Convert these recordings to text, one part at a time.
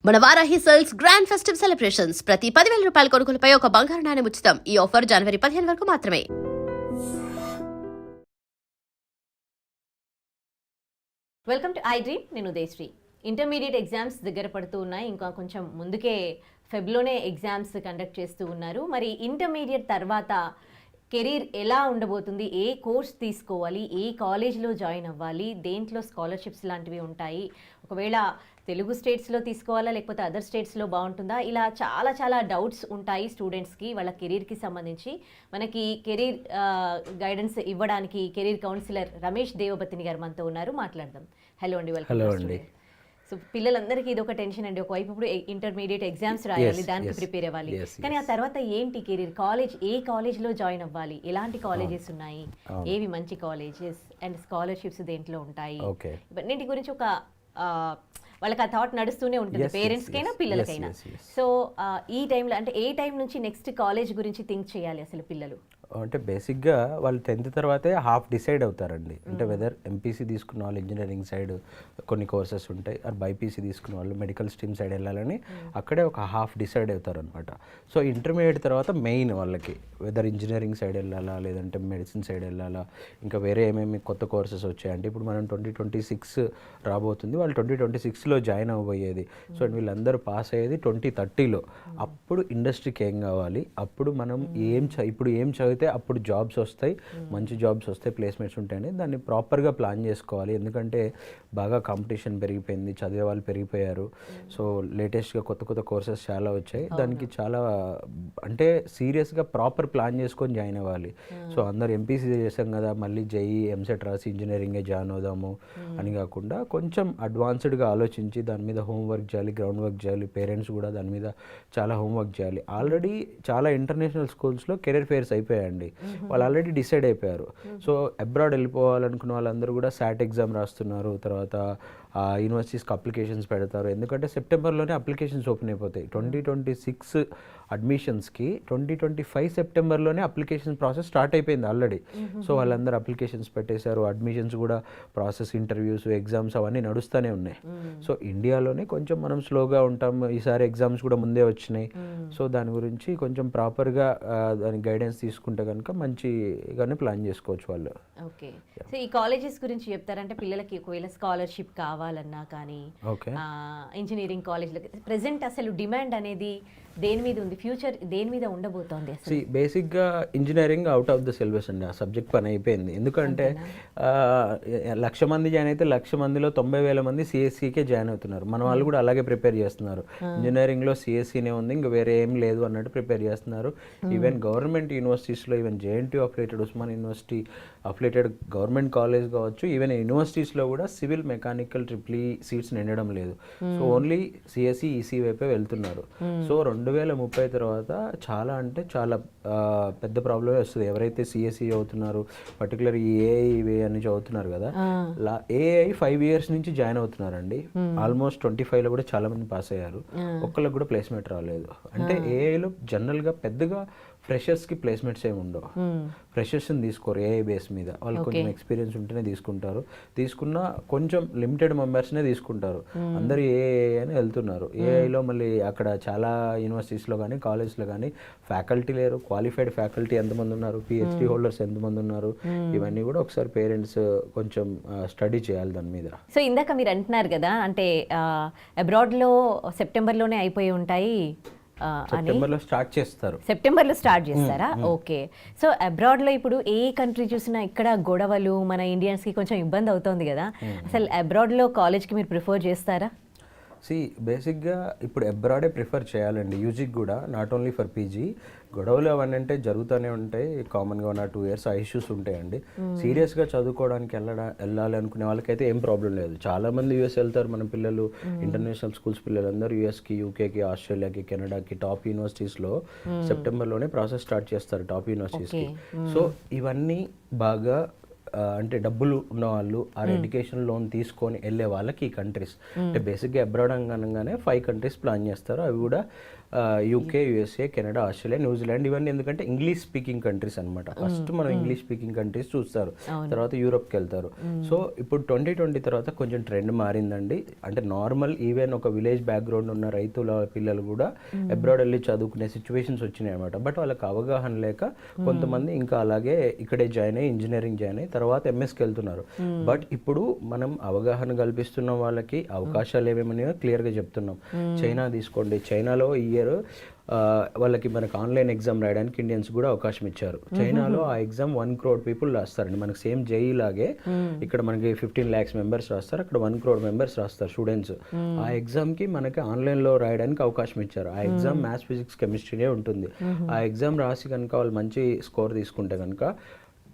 మన Varahi sales grand festive celebrations ప్రతి 10,000 రూపాయల కొనుగోలుపై ఒక బంగారు నాణెం ఉచితం. ఈ ఆఫర్ జనవరి 15 వరకు మాత్రమే. Welcome to I dream. నేను ఉదయశ్రీ. ఇంటర్మీడియట్ ఎగ్జామ్స్ దగ్గర పడుతూ ఉన్నాయి. ఇంకా కొంచెం ముందుకే ఫెబ్లోనే ఎగ్జామ్స్ కండక్ట్ చేస్తూ ఉన్నారు. మరి ఇంటర్మీడియట్ తర్వాత కెరీర్ ఎలా ఉండబోతుంది, ఏ కోర్స్ తీసుకోవాలి, ఏ కాలేజ్లో జాయిన్ అవ్వాలి, దేంట్లో స్కాలర్షిప్స్ లాంటివి ఉంటాయి, ఒకవేళ తెలుగు స్టేట్స్లో తీసుకోవాలా లేకపోతే అదర్ స్టేట్స్లో బాగుంటుందా, ఇలా చాలా చాలా డౌట్స్ ఉంటాయి స్టూడెంట్స్కి వాళ్ళ కెరీర్కి సంబంధించి. మనకి కెరీర్ గైడెన్స్ ఇవ్వడానికి కెరీర్ కౌన్సిలర్ రమేష్ దేవబతిని గారు మనతో ఉన్నారు. మాట్లాడదాం. హలో అండి, వెల్కమ్. హలో అండి. సో పిల్లలందరికీ ఇది ఒక టెన్షన్ అండి. ఒకవైపు ఇప్పుడు ఇంటర్మీడియట్ ఎగ్జామ్స్ రాయాలి, దానికి ప్రిపేర్ అవ్వాలి, కానీ ఆ తర్వాత ఏంటి కెరీర్, కాలేజ్, ఏ కాలేజ్లో జాయిన్ అవ్వాలి, ఎలాంటి కాలేజెస్ ఉన్నాయి, ఏవి మంచి కాలేజెస్ అండ్ స్కాలర్షిప్స్ దేంట్లో ఉంటాయి, ఇవన్నింటి గురించి ఒక వాళ్ళకి ఆ థాట్ నడుస్తూనే ఉంటుంది, పేరెంట్స్కైనా పిల్లలకైనా. సో ఈ టైంలో అంటే ఏ టైం నుంచి నెక్స్ట్ కాలేజ్ గురించి థింక్ చేయాలి అసలు పిల్లలు? అంటే బేసిక్గా వాళ్ళు 10th తర్వాతే హాఫ్ డిసైడ్ అవుతారండి. అంటే వెదర్ ఎంపీసీ తీసుకున్న వాళ్ళు ఇంజనీరింగ్ సైడ్ కొన్ని కోర్సెస్ ఉంటాయి, ఆర్ బైపీసీ తీసుకున్న వాళ్ళు మెడికల్ స్ట్రీమ్ సైడ్ వెళ్ళాలని అక్కడే ఒక హాఫ్ డిసైడ్ అవుతారు అనమాట. సో ఇంటర్మీడియట్ తర్వాత మెయిన్ వాళ్ళకి వెదర్ ఇంజనీరింగ్ సైడ్ వెళ్ళాలా లేదంటే మెడిసిన్ సైడ్ వెళ్ళాలా, ఇంకా వేరే ఏమేమి కొత్త కోర్సెస్ వచ్చాయంటే ఇప్పుడు మనం 2026 రాబోతుంది, వాళ్ళు 2026లో జాయిన్ అవ్వబోయేది. సో వీళ్ళందరూ పాస్ అయ్యేది 2030లో. అప్పుడు ఇండస్ట్రీకి ఏం కావాలి, అప్పుడు మనం ఇప్పుడు ఏం చదివితే అప్పుడు జాబ్స్ వస్తాయి, మంచి జాబ్స్ వస్తాయి, ప్లేస్మెంట్స్ ఉంటాయని దాన్ని ప్రాపర్గా ప్లాన్ చేసుకోవాలి. ఎందుకంటే బాగా కాంపిటీషన్ పెరిగిపోయింది, చదివే వాళ్ళు పెరిగిపోయారు. సో లేటెస్ట్గా కొత్త కొత్త కోర్సెస్ చాలా వచ్చాయి, దానికి చాలా అంటే సీరియస్గా ప్రాపర్ ప్లాన్ చేసుకొని జాయిన్ అవ్వాలి. సో అందరు ఎంపీసీ చేసాం కదా మళ్ళీ జేఈ ఎంసెట్ రాసి ఇంజనీరింగే జాయిన్ అవుదాము అని కాకుండా కొంచెం అడ్వాన్స్డ్గా ఆలోచించి దాని మీద హోంవర్క్ చేయాలి, గ్రౌండ్ వర్క్ చేయాలి, పేరెంట్స్ కూడా దాని మీద చాలా హోంవర్క్ చేయాలి. ఆల్రెడీ చాలా ఇంటర్నేషనల్ స్కూల్స్లో కెరీర్ ఫేర్స్ అయిపోయాయండి, వాళ్ళు ఆల్రెడీ డిసైడ్ అయిపోయారు. సో అబ్రాడ్ వెళ్ళిపోవాలనుకున్న వాళ్ళందరూ కూడా SAT ఎగ్జామ్ రాస్తున్నారు, తర్వాత యూనివర్సిటీస్కి అప్లికేషన్స్ పెడతారు. ఎందుకంటే సెప్టెంబర్లోనే అప్లికేషన్స్ ఓపెన్ అయిపోతాయి. 2026 అడ్మిషన్స్కి 2025 సెప్టెంబర్లోనే అప్లికేషన్ ప్రాసెస్ స్టార్ట్ అయిపోయింది ఆల్రెడీ. సో వాళ్ళందరూ అప్లికేషన్స్ పెట్టేశారు, అడ్మిషన్స్ కూడా ప్రాసెస్, ఇంటర్వ్యూస్, ఎగ్జామ్స్ అవన్నీ నడుస్తూనే ఉన్నాయి. సో ఇండియాలోనే కొంచెం మనం స్లోగా ఉంటాం, ఈసారి ఎగ్జామ్స్ కూడా ముందే వచ్చినాయి. సో దాని గురించి కొంచెం ప్రాపర్గా దాని గైడెన్స్ తీసుకుంటే కనుక మంచిగానే ప్లాన్ చేసుకోవచ్చు వాళ్ళు. ఓకే. సో ఈ కాలేజెస్ గురించి చెప్తారంటే పిల్లలకి ఒకవేళ స్కాలర్షిప్ కావాలన్నా కానీ ఇంజనీరింగ్ కాలేజ్లకి ప్రెసెంట్ అసలు డిమాండ్ అనేది దేని మీద ఉంది, ఫ్యూచర్ దేని మీద ఉండబోతోంది అసలు? బేసిక్గా engineering out of the syllabus అండి, ఆ సబ్జెక్ట్ పని అయిపోయింది. ఎందుకంటే 1,00,000 మంది జాయిన్ అయితే 1,00,000 మందిలో 90,000 మంది సిఎస్సికే జాయిన్ అవుతున్నారు. మన వాళ్ళు కూడా అలాగే ప్రిపేర్ చేస్తున్నారు. ఇంజనీరింగ్లో సిఎస్సినే ఉంది, ఇంకా వేరే ఏం లేదు అన్నట్టు ప్రిపేర్ చేస్తున్నారు. ఈవెన్ గవర్నమెంట్ యూనివర్సిటీస్లో, even JNTU affiliated, Osman university affiliated government college కావచ్చు, ఈవెన్ యూనివర్సిటీస్లో కూడా సివిల్, మెకానికల్, ట్రిపుల్ సీట్స్ నిండడం లేదు. సో ఓన్లీ సిఎస్సి, ఈసీ వైపే వెళ్తున్నారు. సో 2030 తర్వాత చాలా అంటే చాలా పెద్ద ప్రాబ్లమే వస్తుంది. ఎవరైతే సిఎస్సి చదువుతున్నారు, పర్టికులర్ ఈ ఏఐ అని చదువుతున్నారు కదా, ఏఐ 5 years నుంచి జాయిన్ అవుతున్నారండి. ఆల్మోస్ట్ 25లో కూడా చాలా మంది పాస్ అయ్యారు, ఒక్కళ్ళకి కూడా ప్లేస్మెంట్ రాలేదు. అంటే ఏఐలో జనరల్గా పెద్దగా ఫ్రెషర్స్కి ప్లేస్మెంట్స్ ఏమి ఉండవు, ఫ్రెషర్స్ని తీసుకోరు ఏఐ బేస్ మీద. వాళ్ళు కొంచెం ఎక్స్పీరియన్స్ ఉంటేనే తీసుకుంటారు, తీసుకున్న కొంచెం లిమిటెడ్ మెంబర్స్నే తీసుకుంటారు. అందరూ ఏఐ అని వెళ్తున్నారు. ఏఐలో మళ్ళీ అక్కడ చాలా యూనివర్సిటీస్లో కానీ కాలేజ్లో కానీ ఫ్యాకల్టీ లేరు, క్వాలిఫైడ్ ఫ్యాకల్టీ ఎంతమంది ఉన్నారు, PhD హోల్డర్స్ ఎంతమంది ఉన్నారు, ఇవన్నీ కూడా ఒకసారి పేరెంట్స్ కొంచెం స్టడీ చేయాలి దాని మీద. సో ఇందాక మీరు అంటున్నారు కదా, అంటే అబ్రాడ్లో సెప్టెంబర్లోనే అయిపోయి ఉంటాయి, సెప్టెంబర్లో స్టార్ట్ చేస్తారు. సెప్టెంబర్లో స్టార్ట్ చేస్తారా? ఓకే. సో అబ్రాడ్లో ఇప్పుడు ఏ కంట్రీ చూసినా ఇక్కడ గొడవలు, మన ఇండియన్స్కి కొంచెం ఇబ్బంది అవుతుంది కదా, అసలు అబ్రాడ్లో కాలేజ్కి మీరు ప్రిఫర్ చేస్తారా? బేసిక్గా ఇప్పుడు అబ్రాడే ప్రిఫర్ చేయాలండి, యూజీకి కూడా, నాట్ ఓన్లీ ఫర్ పీజీ. గొడవలు అవన్నీ అంటే జరుగుతూనే ఉంటాయి, కామన్గా 2 years ఆ ఇష్యూస్ ఉంటాయండి. సీరియస్గా చదువుకోవడానికి వెళ్ళాలి అనుకునే వాళ్ళకైతే ఏం ప్రాబ్లం లేదు. చాలామంది యూఎస్ వెళ్తారు మన పిల్లలు, ఇంటర్నేషనల్ స్కూల్స్ పిల్లలందరూ యూఎస్కి, యూకేకి, ఆస్ట్రేలియాకి, కెనడాకి టాప్ యూనివర్సిటీస్లో సెప్టెంబర్లోనే ప్రాసెస్ స్టార్ట్ చేస్తారు టాప్ యూనివర్సిటీస్కి. సో ఇవన్నీ బాగా అంటే డబ్బులు ఉన్న వాళ్ళు ఆ ఎడ్యుకేషన్ లోన్ తీసుకొని వెళ్ళే వాళ్ళకి ఈ కంట్రీస్ అంటే బేసిక్గా అబ్రాడ్ అనగానే 5 కంట్రీస్ ప్లాన్ చేస్తారు. అవి కూడా UK, USA, Canada, Australia, New Zealand ఇవన్నీ ఎందుకంటే ఇంగ్లీష్ స్పీకింగ్ కంట్రీస్ అనమాట. ఫస్ట్ మనం ఇంగ్లీష్ స్పీకింగ్ కంట్రీస్ చూస్తారు, తర్వాత యూరోప్కి వెళ్తారు. సో ఇప్పుడు 2020 తర్వాత కొంచెం ట్రెండ్ మారిందండి. అంటే నార్మల్ ఈవెన్ ఒక విలేజ్ బ్యాక్గ్రౌండ్ ఉన్న రైతుల పిల్లలు కూడా అబ్రాడ్ వెళ్ళి చదువుకునే సిచ్యువేషన్స్ వచ్చినాయి అనమాట. బట్ వాళ్ళకి అవగాహన లేక కొంతమంది ఇంకా అలాగే ఇక్కడే జాయిన్ అయ్యి ఇంజనీరింగ్ జాయిన్ అయ్యి తర్వాత ఎంఎస్కి వెళ్తున్నారు. బట్ ఇప్పుడు మనం అవగాహన కల్పిస్తున్న వాళ్ళకి అవకాశాలు ఏమేమని క్లియర్గా చెప్తున్నాం. చైనా తీసుకోండి, చైనాలో ఈ ఇయర్ వాళ్ళకి మనకు ఆన్లైన్ ఎగ్జామ్ రాయడానికి ఇండియన్స్ కూడా అవకాశం ఇచ్చారు. చైనాలో ఆ ఎగ్జామ్ 1 crore పీపుల్ రాస్తారండి. మనకి సేమ్ జేఈ లాగే ఇక్కడ మనకి 15 lakhs మెంబర్స్ రాస్తారు, అక్కడ 1 crore మెంబర్స్ రాస్తారు స్టూడెంట్స్. ఆ ఎగ్జామ్కి మనకి ఆన్లైన్లో రాయడానికి అవకాశం ఇచ్చారు. ఆ ఎగ్జామ్ మ్యాథ్స్, ఫిజిక్స్, కెమిస్ట్రీనే ఉంటుంది. ఆ ఎగ్జామ్ రాసి కనుక వాళ్ళు మంచి స్కోర్ తీసుకుంటే కనుక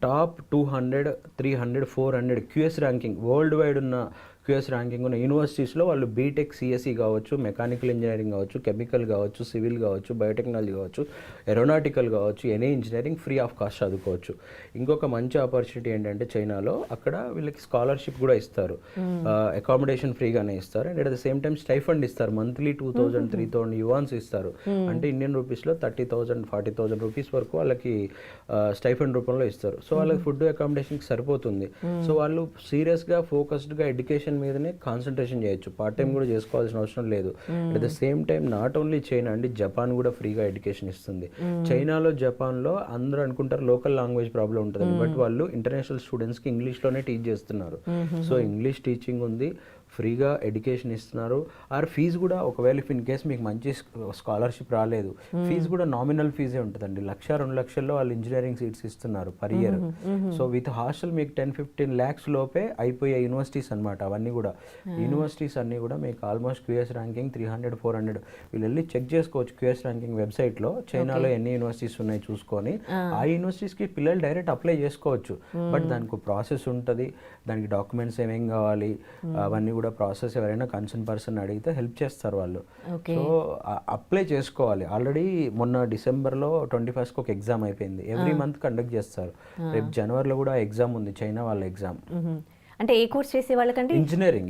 top 200, 300, 400 QS ranking world wide ఉన్న క్యూఎస్ ర్యాంకింగ్ ఉన్న యూనివర్సిటీస్లో వాళ్ళు బీటెక్, సిఎస్ఈ కావచ్చు, మెకానికల్ ఇంజనీరింగ్ కావచ్చు, కెమికల్ కావచ్చు, సివిల్ కావచ్చు, బయోటెక్నాలజీ కావచ్చు, ఏరోనాటికల్ కావచ్చు, any engineering free of cost చదువుకోవచ్చు. ఇంకొక మంచి ఆపర్చునిటీ ఏంటంటే చైనాలో అక్కడ వీళ్ళకి స్కాలర్షిప్ కూడా ఇస్తారు, అకామిడేషన్ ఫ్రీగానే ఇస్తారు. And at the same time stipend ఇస్తారు. మంత్లీ 2000, 3000 యువాన్స్ ఇస్తారు. అంటే ఇండియన్ రూపీస్లో 30,000, 40,000 రూపీస్ వరకు వాళ్ళకి స్టైఫండ్ రూపంలో ఇస్తారు. సో వాళ్ళకి ఫుడ్, అకామిడేషన్కి సరిపోతుంది. సో వాళ్ళు సీరియస్గా ఫోకస్డ్గా ఎడ్యుకేషన్ మీదనే కాన్సన్ట్రేషన్ చేయొచ్చు. పార్ట్ టైం కూడా చేసుకోవాల్సిన అవసరం లేదు. At the same time not only China అండి, జపాన్ కూడా ఫ్రీగా ఎడ్యుకేషన్ ఇస్తుంది. చైనాలో, జపాన్లో అందరూ అనుకుంటారు లోకల్ లాంగ్వేజ్ ప్రాబ్లం ఉంటుంది, బట్ వాళ్ళు ఇంటర్నేషనల్ స్టూడెంట్స్కి ఇంగ్లీష్లోనే టీచ్ చేస్తున్నారు. సో ఇంగ్లీష్ టీచింగ్ ఉంది, ఫ్రీగా ఎడ్యుకేషన్ ఇస్తున్నారు. ఆర్ ఫీజు కూడా ఒకవేళ ఇన్ కేస్ మీకు మంచి స్కాలర్షిప్ రాలేదు, ఫీజు కూడా నామినల్ ఫీజే ఉంటుందండి. 1,00,000, 2 లక్షల్లో వాళ్ళు ఇంజనీరింగ్ సీట్స్ ఇస్తున్నారు per year. So with hostel మీకు 10-15 lakhs లోపే అయిపోయే యూనివర్సిటీస్ అనమాట అవన్నీ కూడా. యూనివర్సిటీస్ అన్నీ కూడా మీకు ఆల్మోస్ట్ క్యూఎస్ ర్యాంకింగ్ 300, 400 వీళ్ళు వెళ్ళి చెక్ చేసుకోవచ్చు క్యూఎస్ ర్యాంకింగ్ వెబ్సైట్లో. చైనాలో ఎన్ని యూనివర్సిటీస్ ఉన్నాయి చూసుకొని ఆ యూనివర్సిటీస్కి పిల్లలు డైరెక్ట్ అప్లై చేసుకోవచ్చు. బట్ దానికి ప్రాసెస్ ఉంటుంది, దానికి డాక్యుమెంట్స్ ఏమేం కావాలి అవన్నీ కూడా ప్రాసెస్ ఎవరైనా కన్సర్న్ పర్సన్ అడిగితే హెల్ప్ చేస్తారు వాళ్ళు. సో అప్లై చేసుకోవాలి. ఆల్రెడీ మొన్న డిసెంబర్లో 21st ఒక ఎగ్జామ్ అయిపోయింది. ఎవ్రీ మంత్ కండక్ట్ చేస్తారు. రేపు జనవరిలో కూడా ఎగ్జామ్ ఉంది, చైనా వాళ్ళ ఎగ్జామ్. అంటే ఏ కోర్స్ చేసే వాళ్ళకంటే ఇంజనీరింగ్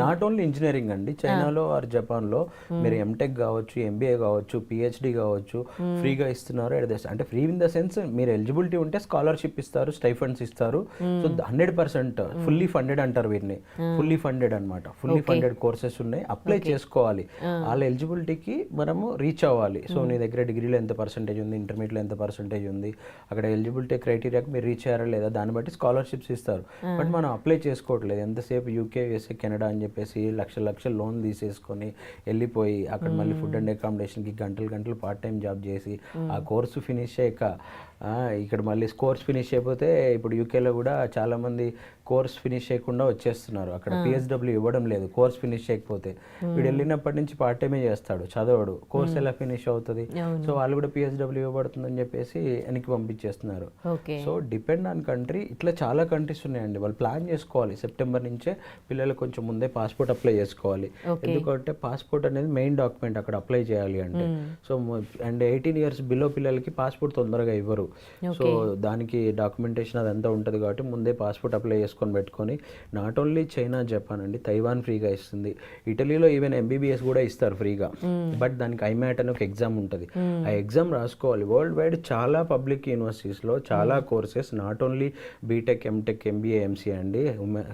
నాట్ ఓన్లీ ఇంజనీరింగ్ అండి. చైనాలో ఆర్ జపాన్లో మీరు ఎంటెక్ కావచ్చు, ఎంబీఏ కావచ్చు, పిహెచ్డి కావచ్చు ఫ్రీగా ఇస్తున్నారు. అంటే ఫ్రీ ఇన్ ద సెన్స్ మీరు ఎలిజిబిలిటీ ఉంటే స్కాలర్షిప్ ఇస్తారు, స్టైఫండ్స్ ఇస్తారు. సో 100% ఫుల్లీ ఫండెడ్ అంటారు వీటిని, ఫుల్లీ ఫండెడ్ అనమాట. ఫుల్లీ ఫండెడ్ కోర్సెస్ ఉన్నాయి, అప్లై చేసుకోవాలి. వాళ్ళ ఎలిజిబిలిటీకి మనము రీచ్ అవ్వాలి. సో నీ దగ్గర డిగ్రీలో ఎంత పర్సెంటేజ్ ఉంది, ఇంటర్మీడియట్లో ఎంత పర్సెంటేజ్ ఉంది, అక్కడ ఎలిజిబిలిటీ క్రైటీరియాకి మీరు రీచ్ అయ్యారా లేదా దాన్ని బట్టి స్కాలర్షిప్స్ ఇస్తారు. బట్ మనం అప్లై చేసుకోవట్లేదు. ఎంతసేపు యూకే, యూఎస్ఏ, కెనడా అని చెప్పేసి లక్షల లోన్ తీసేసుకొని వెళ్ళిపోయి అక్కడ మళ్ళీ ఫుడ్ అండ్ అకామిడేషన్కి గంటలు పార్ట్ టైం జాబ్ చేసి ఆ కోర్సు ఫినిష్ అయ్యాక ఇక్కడ మళ్ళీ కోర్స్ ఫినిష్ అయిపోతే ఇప్పుడు యూకేలో కూడా చాలామంది కోర్స్ ఫినిష్ చేయకుండా వచ్చేస్తున్నారు. అక్కడ పిహెచ్డబ్ల్యూ ఇవ్వడం లేదు కోర్స్ ఫినిష్ చేయకపోతే. వీడు వెళ్ళినప్పటి నుంచి పార్ట్ టైమే చేస్తాడు, చదవడు, కోర్స్ ఎలా ఫినిష్ అవుతుంది. సో వాళ్ళు కూడా పిహెచ్డబ్ల్యూ ఇవ్వబడుతుందని చెప్పేసి వెనక్కి పంపించేస్తున్నారు. So depend on country. ఇట్లా చాలా కంట్రీస్ ఉన్నాయండి. వాళ్ళు ప్లాన్ చేసుకోవాలి. సెప్టెంబర్ నుంచే పిల్లలు కొంచెం ముందే పాస్పోర్ట్ అప్లై చేసుకోవాలి. ఎందుకంటే పాస్పోర్ట్ అనేది మెయిన్ డాక్యుమెంట్ అక్కడ అప్లై చేయాలి అంటే. సో అండ్ 18 years బిలో పిల్లలకి పాస్పోర్ట్ తొందరగా ఇవ్వరు. సో దానికి డాక్యుమెంటేషన్ అదంతా ఉంటుంది కాబట్టి ముందే పాస్పోర్ట్ అప్లై చేసుకొని పెట్టుకొని. నాట్ ఓన్లీ చైనా, జపాన్ అండి, తైవాన్ ఫ్రీగా ఇస్తుంది. ఇటలీలో ఈవెన్ ఎంబీబీఎస్ కూడా ఇస్తారు ఫ్రీగా. బట్ దానికి ఐమాట్ అని ఒక ఎగ్జామ్ ఉంటుంది. ఆ ఎగ్జామ్ రాసుకోవాలి. వరల్డ్ వైడ్ చాలా పబ్లిక్ యూనివర్సిటీస్లో చాలా courses, not only BTech, MTech, MBA, MCA అండి,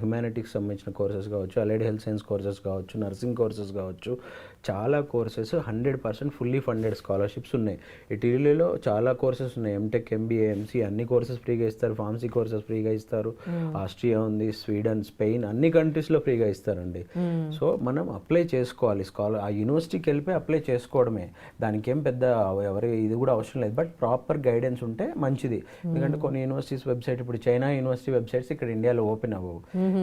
హ్యుమానిటీకి సంబంధించిన కోర్సెస్ కావచ్చు, అలైడ్ హెల్త్ సైన్స్ కోర్సెస్ కావచ్చు, నర్సింగ్ కోర్సెస్ కావచ్చు, చాలా కోర్సెస్ 100% ఫుల్లీ ఫండెడ్ స్కాలర్షిప్స్ ఉన్నాయి. ఇటలీలో చాలా కోర్సెస్ ఉన్నాయి, ఎంటెక్, ఎంబీఏ, ఎంసీ అన్ని కోర్సెస్ ఫ్రీగా ఇస్తారు. ఫార్మసీ కోర్సెస్ ఫ్రీగా ఇస్తారు. ఆస్ట్రియా ఉంది, స్వీడన్, స్పెయిన్ అన్ని కంట్రీస్లో ఫ్రీగా ఇస్తారండి. సో మనం అప్లై చేసుకోవాలి. ఆ యూనివర్సిటీకి వెళ్ళిపోయి అప్లై చేసుకోవడమే. దానికి ఏం పెద్ద ఎవరి ఇది కూడా అవసరం లేదు. బట్ ప్రాపర్ గైడెన్స్ ఉంటే మంచిది. ఎందుకంటే కొన్ని యూనివర్సిటీస్ వెబ్సైట్, ఇప్పుడు చైనా యూనివర్సిటీ వెబ్సైట్స్ ఇక్కడ ఇండియాలో ఓపెన్ అవ్వవు.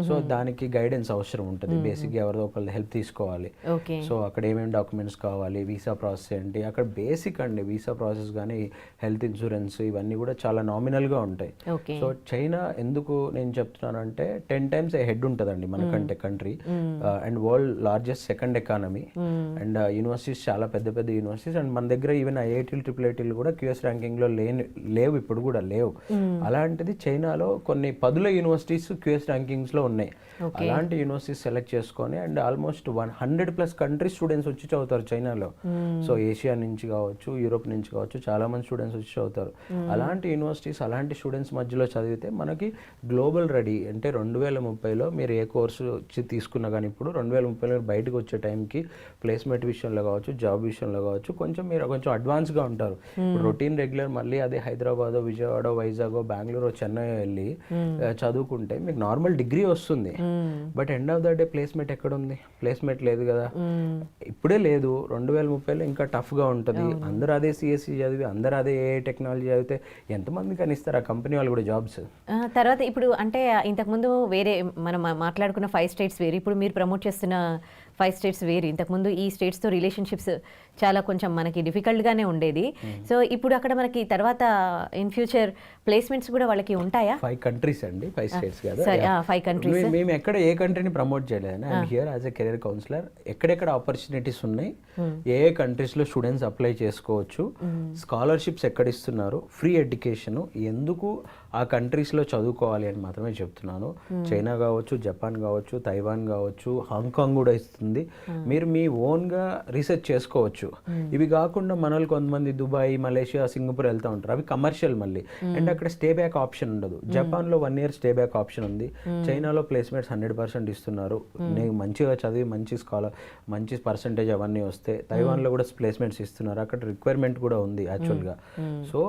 సో దానికి గైడెన్స్ అవసరం ఉంటుంది. బేసిక్గా ఎవరిదో ఒకళ్ళు హెల్ప్ తీసుకోవాలి. సో అక్కడ ఏమేమి డాక్యుమెంట్స్ కావాలి, వీసా ప్రాసెస్ ఏంటి, అక్కడ బేసిక్ అండి వీసా ప్రాసెస్ కానీ హెల్త్ ఇన్సూరెన్స్ ఇవన్నీ కూడా చాలా నామినల్గా ఉంటాయి. ఓకే. సో చైనా ఎందుకు నేను చెప్తున్నానంటే 10 times హెడ్ ఉంటుందండి మనకంటే country, and world largest second economy, and universities చాలా పెద్ద పెద్ద యూనివర్సిటీస్, అండ్ మన దగ్గర ఈవెన్ ఐఐటీలు ట్రిపుల్ కూడా క్యూఎస్ ర్యాంకింగ్లో లేవు, ఇప్పుడు కూడా లేవు. అలాంటిది చైనాలో కొన్ని పదుల యూనివర్సిటీస్ క్యూఎస్ ర్యాంకింగ్స్లో ఉన్నాయి. అలాంటి యూనివర్సిటీస్ సెలెక్ట్ చేసుకొని అండ్ ఆల్మోస్ట్ 100+ కంట్రీ స్టూడెంట్స్ వచ్చి చదువుతారు చైనాలో. సో ఏషియా నుంచి కావచ్చు, యూరోప్ నుంచి కావచ్చు, చాలా మంది స్టూడెంట్స్ వచ్చి చదువుతారు. అలాంటి యూనివర్సిటీస్ అలాంటి స్టూడెంట్స్ మధ్యలో చదివితే మనకి గ్లోబల్ రెడీ, అంటే 2030లో మీరు ఏ కోర్సు తీసుకున్నా కానీ ఇప్పుడు 2030లో బయటకు వచ్చే టైంకి ప్లేస్మెంట్ విషయంలో కావచ్చు, జాబ్ విషయంలో కావచ్చు మీరు కొంచెం అడ్వాన్స్గా ఉంటారు. రొటీన్ రెగ్యులర్ మళ్ళీ అదే హైదరాబాద్, విజయవాడ, వైజాగ్, బెంగళూరు, చెన్నై వెళ్ళి చదువుకుంటే మీకు నార్మల్ డిగ్రీ వస్తుంది. But end of the day placement ఎక్కడ ఉంది? ప్లేస్మెంట్ లేదు కదా, ఇప్పుడే లేదు. 2030లో ఇంకా టఫ్గా ఉంటుంది. అందరూ అదే సిఎస్సి చదివి అందరూ అదే ఏఐ టెక్నాలజీ చదివితే ఎంతమంది కానీ ఇస్తారు ఆ కంపెనీ వాళ్ళు కూడా జాబ్స్? తర్వాత ఇప్పుడు అంటే ఇంతకుముందు వేరే మనం మాట్లాడుకున్న 5 states వేరు, ఇప్పుడు మీరు ప్రమోట్ చేస్తున్న 5 states వేరు. ఇంతకుముందు ఈ స్టేట్స్తో రిలేషన్షిప్స్ చాలా కొంచెం మనకి డిఫికల్ట్గానే ఉండేది. సో ఇప్పుడు అక్కడ మనకి తర్వాత ఇన్ ఫ్యూచర్ ప్లేస్మెంట్స్ కూడా వాళ్ళకి ఉంటాయా? 5 countries అండి, 5 states కదా. 5 countries. మేము ఎక్కడ ఏ కంట్రీని ప్రమోట్ చేయలేదు. I'm here as a career counsellor. ఎక్కడెక్కడ ఆపర్చునిటీస్ ఉన్నాయి, ఏ కంట్రీస్లో స్టూడెంట్స్ అప్లై చేసుకోవచ్చు, స్కాలర్షిప్స్ ఎక్కడ ఇస్తున్నారు, ఫ్రీ ఎడ్యుకేషన్ ఎందుకు ఆ కంట్రీస్లో చదువుకోవాలి అని మాత్రమే చెప్తున్నాను. చైనా కావచ్చు, జపాన్ కావచ్చు, తైవాన్ కావచ్చు, హాంకాంగ్ కూడా ఇస్తుంది. మీరు మీ ఓన్గా రీసెర్చ్ చేసుకోవచ్చు. ఇవి కాకుండా మన వాళ్ళు కొంతమంది దుబాయ్, మలేషియా, సింగపూర్ వెళ్తూ ఉంటారు. అవి కమర్షియల్ మళ్ళీ, అండ్ అక్కడ స్టే బ్యాక్ ఆప్షన్ ఉండదు. జపాన్లో 1 year స్టే బ్యాక్ ఆప్షన్ ఉంది. చైనాలో ప్లేస్మెంట్స్ 100% ఇస్తున్నారు. నేను మంచిగా చదివి మంచి పర్సంటేజ్ అవన్నీ వస్తే తైవాన్లో కూడా ప్లేస్మెంట్స్ ఇస్తున్నారు. అక్కడ రిక్వైర్మెంట్ కూడా ఉంది యాక్చువల్గా. సో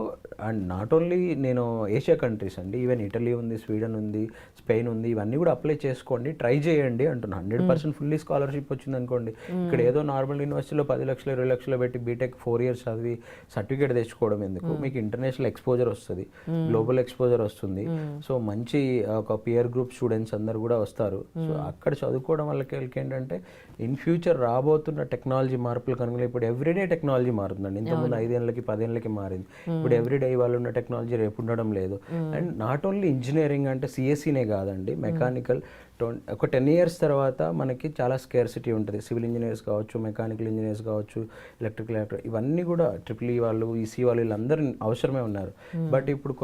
అండ్ నాట్ ఓన్లీ నేను ఏషియా కంట్రీస్ అండి, ఈవెన్ ఇటలీ ఉంది, స్వీడన్ ఉంది, స్పెయిన్ ఉంది, ఇవన్నీ కూడా అప్లై చేసుకోండి, ట్రై చేయండి అంటున్నా. 100% ఫుల్లీ స్కాలర్షిప్ వచ్చింది అనుకోండి, ఇక్కడ ఏదో నార్మల్ యూనివర్సిటీలో 10 లక్షలు 20 లక్షలు పెట్టి బీటెక్ 4 years చదివి సర్టిఫికేట్ తెచ్చుకోవడం ఎందుకు? మీకు ఇంటర్నేషనల్ ఎక్స్పోజర్ వస్తుంది, గ్లోబల్ ఎక్స్పోజర్ వస్తుంది. సో మంచి ఒక పియర్ గ్రూప్ స్టూడెంట్స్ అందరు కూడా వస్తారు. సో అక్కడ చదువుకోవడం వాళ్ళకి ఏంటంటే ఇన్ ఫ్యూచర్ రాబోతున్న టెక్నాలజీ మార్పులు కనుక ఇప్పుడు ఎవ్రీడే టెక్నాలజీ మారుతుందండి. ఇంతకుముందు 5 ఏళ్ళకి 10 ఏళ్ళకి మారింది. ఇప్పుడు ఎవ్రీడే ఇవాళ ఉన్న టెక్నాలజీ రేపు ఉండడం లేదు. అండ్ నాట్ ఓన్లీ ఇంజనీరింగ్ అంటే సిఎస్సినే కాదండి, మెకానికల్ ఒక 10 years తర్వాత మనకి చాలా స్కేర్సిటీ ఉంటుంది. సివిల్ ఇంజనీర్స్ కావచ్చు, మెకానికల్ ఇంజనీర్స్ కావచ్చు, ఎలక్ట్రికల్ ఇవన్నీ కూడా ట్రిపుల్ వాళ్ళు, ఈసీ వాళ్ళు, వీళ్ళందరూ అవసరమే ఉన్నారు. బట్ ఇప్పుడు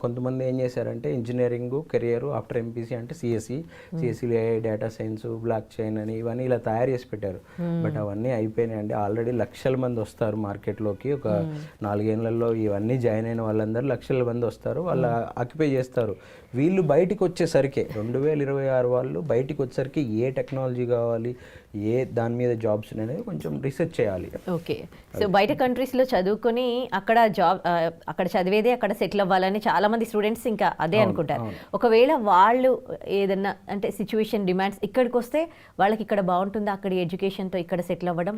కొంతమంది ఏం చేశారంటే ఇంజనీరింగ్ కెరియర్ ఆఫ్టర్ ఎంపీసీ అంటే సిఎస్సిలో AI, data science, block chain అని ఇవన్నీ ఇలా తయారు చేసి పెట్టారు. బట్ అవన్నీ అయిపోయినాయండి. ఆల్రెడీ లక్షల మంది వస్తారు మార్కెట్లోకి. ఒక 4 ఏళ్లలో ఇవన్నీ జాయిన్ అయిన వాళ్ళందరూ లక్షల మంది వస్తారు, వాళ్ళు ఆక్యుపై చేస్తారు. వీళ్ళు బయటికి వచ్చేసరికి 2026 వాళ్ళు బయటికి వచ్చేసరికి ఏ టెక్నాలజీ కావాలి, ఏ దాని మీద జాబ్స్ అనేది కొంచెం రీసెర్చ్ చేయాలి. ఓకే. సో బయట కంట్రీస్లో చదువుకొని అక్కడ అక్కడ చదివేదే అక్కడ సెటిల్ అవ్వాలని చాలా మంది స్టూడెంట్స్ ఇంకా అదే అనుకుంటారు. ఒకవేళ వాళ్ళు ఏదన్నా అంటే సిచ్యువేషన్ డిమాండ్స్ ఇక్కడికి వస్తే వాళ్ళకి ఇక్కడ బాగుంటుందా, అక్కడ ఎడ్యుకేషన్తో ఇక్కడ సెటిల్ అవ్వడం?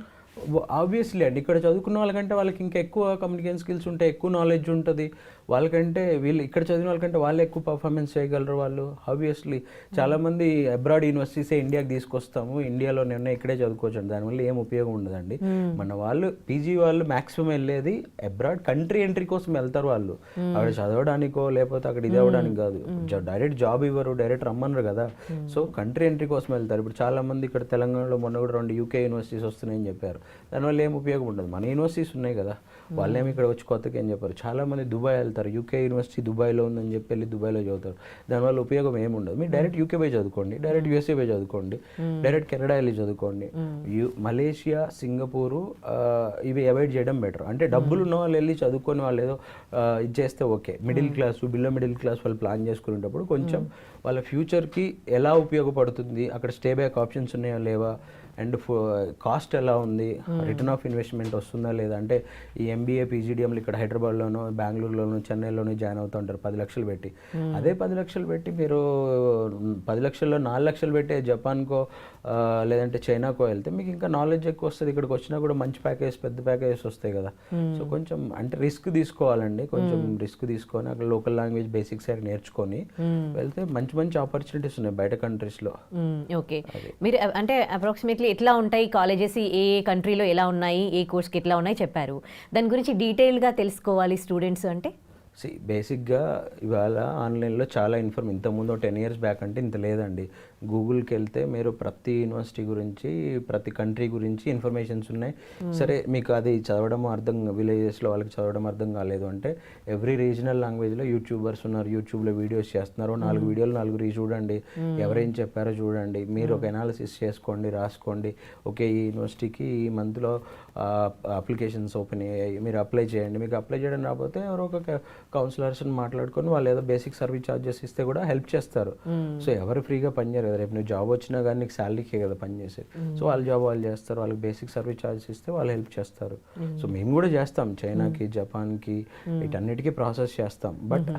ఆబ్వియస్లీ అండి, ఇక్కడ చదువుకున్న వాళ్ళకంటే వాళ్ళకి ఇంకా ఎక్కువ కమ్యూనికేషన్ స్కిల్స్ ఉంటాయి, ఎక్కువ నాలెడ్జ్ ఉంటుంది వాళ్ళకంటే. వీళ్ళు ఇక్కడ చదివిన వాళ్ళకంటే వాళ్ళు ఎక్కువ పర్ఫార్మెన్స్ చేయగలరు వాళ్ళు. ఆబ్వియస్లీ చాలామంది అబ్రాడ్ యూనివర్సిటీసే ఇండియాకి తీసుకొస్తాము, ఇండియాలో ఉన్నాయి, ఇక్కడే చదువుకోవచ్చు, దానివల్ల ఏం ఉపయోగం ఉండదండి. మన వాళ్ళు పీజీ వాళ్ళు మ్యాక్సిమం వెళ్ళేది అబ్రాడ్ కంట్రీ ఎంట్రీ కోసం వెళ్తారు. వాళ్ళు అక్కడ చదవడానికో లేకపోతే అక్కడ ఇది అవ్వడానికి కాదు, డైరెక్ట్ జాబ్ ఇవ్వరు, డైరెక్ట్ రమ్మన్నారు కదా. సో కంట్రీ ఎంట్రీ కోసం వెళ్తారు. ఇప్పుడు చాలామంది ఇక్కడ తెలంగాణలో మొన్న కూడా 2 UK యూనివర్సిటీస్ వస్తున్నాయని చెప్పారు. దానివల్ల ఏం ఉపయోగం ఉండదు. మన యూనివర్సిటీస్ ఉన్నాయి కదా, వాళ్ళేమి ఇక్కడ వచ్చి కొత్తగా ఏం చెప్పారు. చాలామంది దుబాయ్ వెళ్తారు, యూకే యూనివర్సిటీ దుబాయ్లో ఉందని చెప్పి వెళ్ళి దుబాయ్లో చదువుతారు. దానివల్ల ఉపయోగం ఏమి ఉండదు. మీరు డైరెక్ట్ యూకే పోయి చదువుకోండి, డైరెక్ట్ యూఎస్ఏ పోయి చదువుకోండి, డైరెక్ట్ కెనడా వెళ్ళి చదువుకోండి. మలేషియా, సింగపూరు ఇవి అవాయిడ్ చేయడం బెటర్. అంటే డబ్బులు ఉన్న వాళ్ళు వెళ్ళి చదువుకొని వాళ్ళు ఏదో ఇది చేస్తే okay. Middle class, below middle class వాళ్ళు ప్లాన్ చేసుకునేటప్పుడు కొంచెం వాళ్ళ ఫ్యూచర్కి ఎలా ఉపయోగపడుతుంది, అక్కడ స్టే బ్యాక్ ఆప్షన్స్ ఉన్నాయా లేవా, అండ్ కాస్ట్ ఎలా ఉంది, రిటర్న్ ఆఫ్ ఇన్వెస్ట్మెంట్ వస్తుందా లేదా. అంటే ఈ ఎంబీఏ పీజీడిఎంలు ఇక్కడ హైదరాబాద్లోనో, బెంగళూరులోనో, చెన్నైలోనో జాయిన్ అవుతూ ఉంటారు 10 లక్షలు పెట్టి. అదే 10 లక్షలు పెట్టి మీరు 10 లక్షల్లో 4 లక్షలు పెట్టి జపాన్కో లేదంటే చైనాకో వెళ్తే మీకు ఇంకా నాలెడ్జ్ ఎక్కువ వస్తుంది. ఇక్కడికి వచ్చినా కూడా మంచి ప్యాకేజ్, పెద్ద ప్యాకేజెస్ వస్తాయి కదా. సో కొంచెం అంటే రిస్క్ తీసుకోవాలండి, కొంచెం రిస్క్ తీసుకొని అక్కడ లోకల్ లాంగ్వేజ్ బేసిక్స్ అవి నేర్చుకొని వెళ్తే మంచి మంచి ఆపర్చునిటీస్ ఉన్నాయి బయట కంట్రీస్లో. ఓకే, మీరు అంటే అప్రాక్సిమేట్లీ ఎట్లా ఉంటాయి కాలేజెస్, ఏ కంట్రీలో ఎలా ఉన్నాయి, ఏ కోర్స్కి ఎట్లా ఉన్నాయి చెప్పారు. దాని గురించి డీటెయిల్గా తెలుసుకోవాలి స్టూడెంట్స్ అంటే బేసిక్గా ఇవాళ ఆన్లైన్లో చాలా ఇంతకుముందు 10 years బ్యాక్ అంటే ఇంత లేదండి. గూగుల్కి వెళ్తే మీరు ప్రతి యూనివర్సిటీ గురించి, ప్రతి కంట్రీ గురించి ఇన్ఫర్మేషన్స్ ఉన్నాయి. సరే మీకు అది చదవడం అర్థం, విలేజెస్లో వాళ్ళకి చదవడం అర్థం కాలేదు అంటే ఎవ్రీ రీజనల్ లాంగ్వేజ్లో యూట్యూబర్స్ ఉన్నారు, యూట్యూబ్లో వీడియోస్ చేస్తున్నారు. 4 వీడియోలు 4 చూడండి, ఎవరేం చెప్పారో చూడండి, మీరు ఒక ఎనాలిసిస్ చేసుకోండి, రాసుకోండి. ఓకే, ఈ యూనివర్సిటీకి ఈ మంత్లో అప్లికేషన్స్ ఓపెన్ అయ్యాయి, మీరు అప్లై చేయండి. మీకు అప్లై చేయడం రాకపోతే ఎవరో ఒక కౌన్సిలర్స్ని మాట్లాడుకొని వాళ్ళు ఏదో బేసిక్ సర్వీస్ ఛార్జెస్ ఇస్తే కూడా హెల్ప్ చేస్తారు. సో ఎవరు ఫ్రీగా పనిచేయరు కదా, రేపు నువ్వు జాబ్ వచ్చినా కానీ నీకు శాలరీకే కదా పనిచేసేది. సో వాళ్ళ జాబ్ వాళ్ళు చేస్తారు, వాళ్ళకి బేసిక్ సర్వీస్ ఛార్జెస్ ఇస్తే వాళ్ళు హెల్ప్ చేస్తారు. సో మేము కూడా చేస్తాం, చైనాకి, జపాన్కి, వీటన్నిటికీ ప్రాసెస్ చేస్తాం. బట్